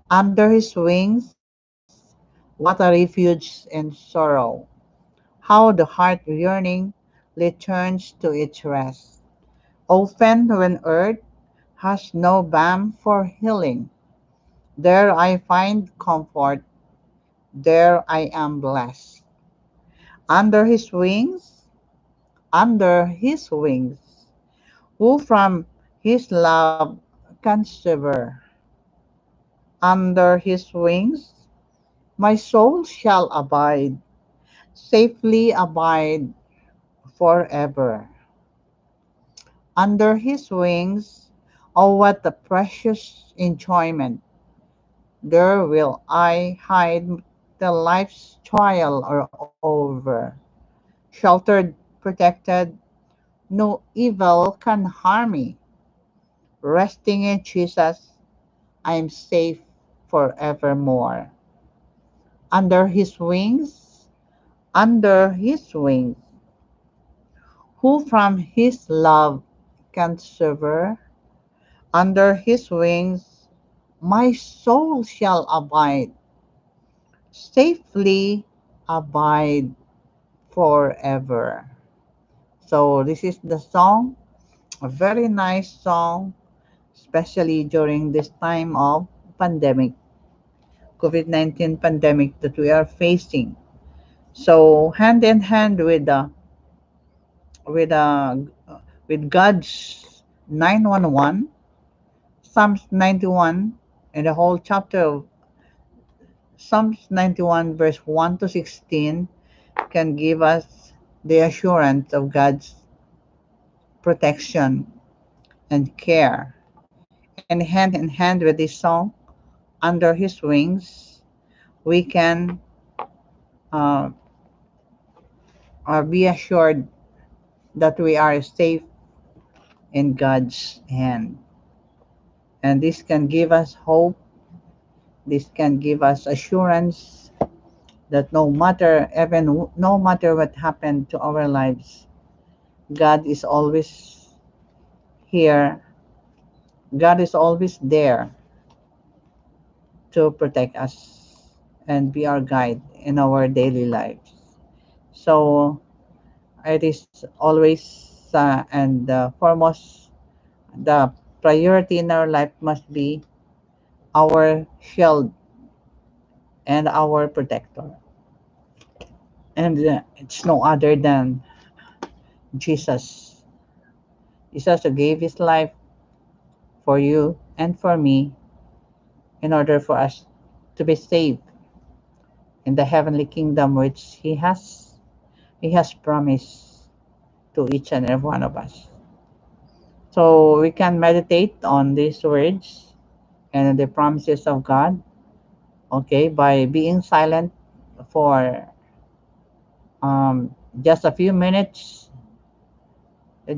Under his wings, what a refuge in sorrow, how the heart yearning returns to its rest. Often when earth has no balm for healing, there I find comfort, there I am blessed. Under his wings, under his wings, who from his love can shiver. Under his wings, my soul shall abide, safely abide forever. Under his wings, oh, what a precious enjoyment! There will I hide till life's trial are over. Sheltered, protected, no evil can harm me. Resting in Jesus, I am safe forevermore. Under his wings, under his wings, who from his love can sever? Under his wings, my soul shall abide, safely abide forever. So this is the song, a very nice song, especially during this time of pandemic, COVID-19 pandemic that we are facing. So hand in hand with with God's 911, Psalms 91, and the whole chapter of Psalms 91 verse 1 to 16 can give us the assurance of God's protection and care. And hand in hand with this song, under his wings, we can uh, be assured that we are safe in God's hand. And this can give us hope, this can give us assurance that no matter, even no matter what happened to our lives, God is always here. God is always there to protect us and be our guide in our daily lives. So it is always and foremost, the priority in our life must be our shield and our protector. And it's no other than Jesus. Jesus who gave his life for you and for me in order for us to be saved in the heavenly kingdom which he has promised to each and every one of us. So we can meditate on these words and the promises of God, okay, by being silent for just a few minutes,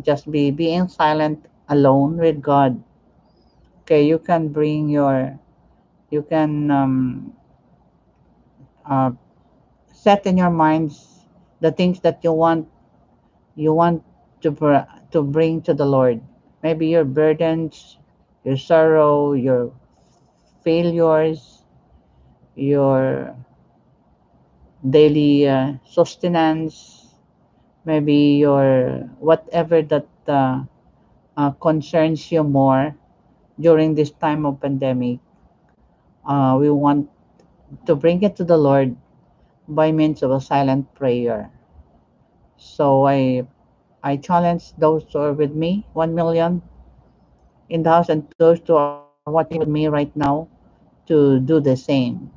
just be being silent alone with God. Okay, you can bring your, you can uh, set in your minds the things that you want to bring to the Lord. Maybe your burdens, your sorrow, your failures, your daily sustenance, maybe your whatever that concerns you more during this time of pandemic. We want to bring it to the Lord by means of a silent prayer. So I challenge those who are with me, 1 million in the house, and those who are watching with me right now to do the same.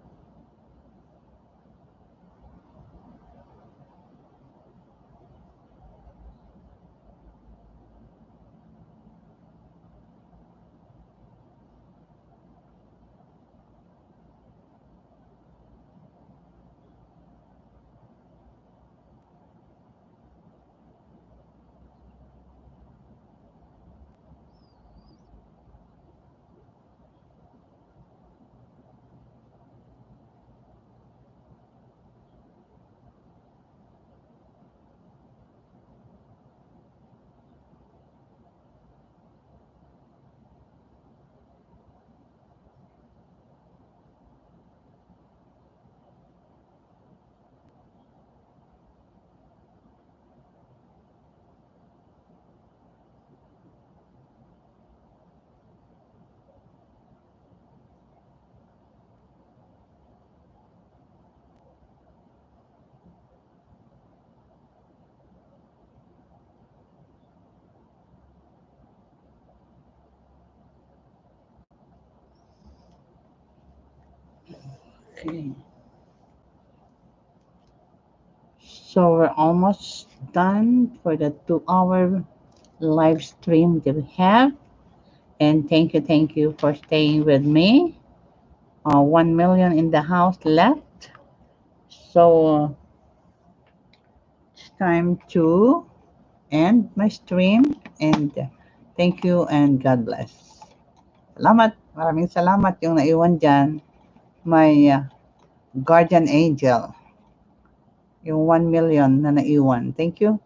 Okay. So we're almost done for the 2 hour live stream that we have. And thank you for staying with me. 1 million in the house left. So it's time to end my stream. And thank you and God bless. Salamat. Maraming salamat yung naiwan dyan. My guardian angel. Yung 1 million na naiwan. Thank you.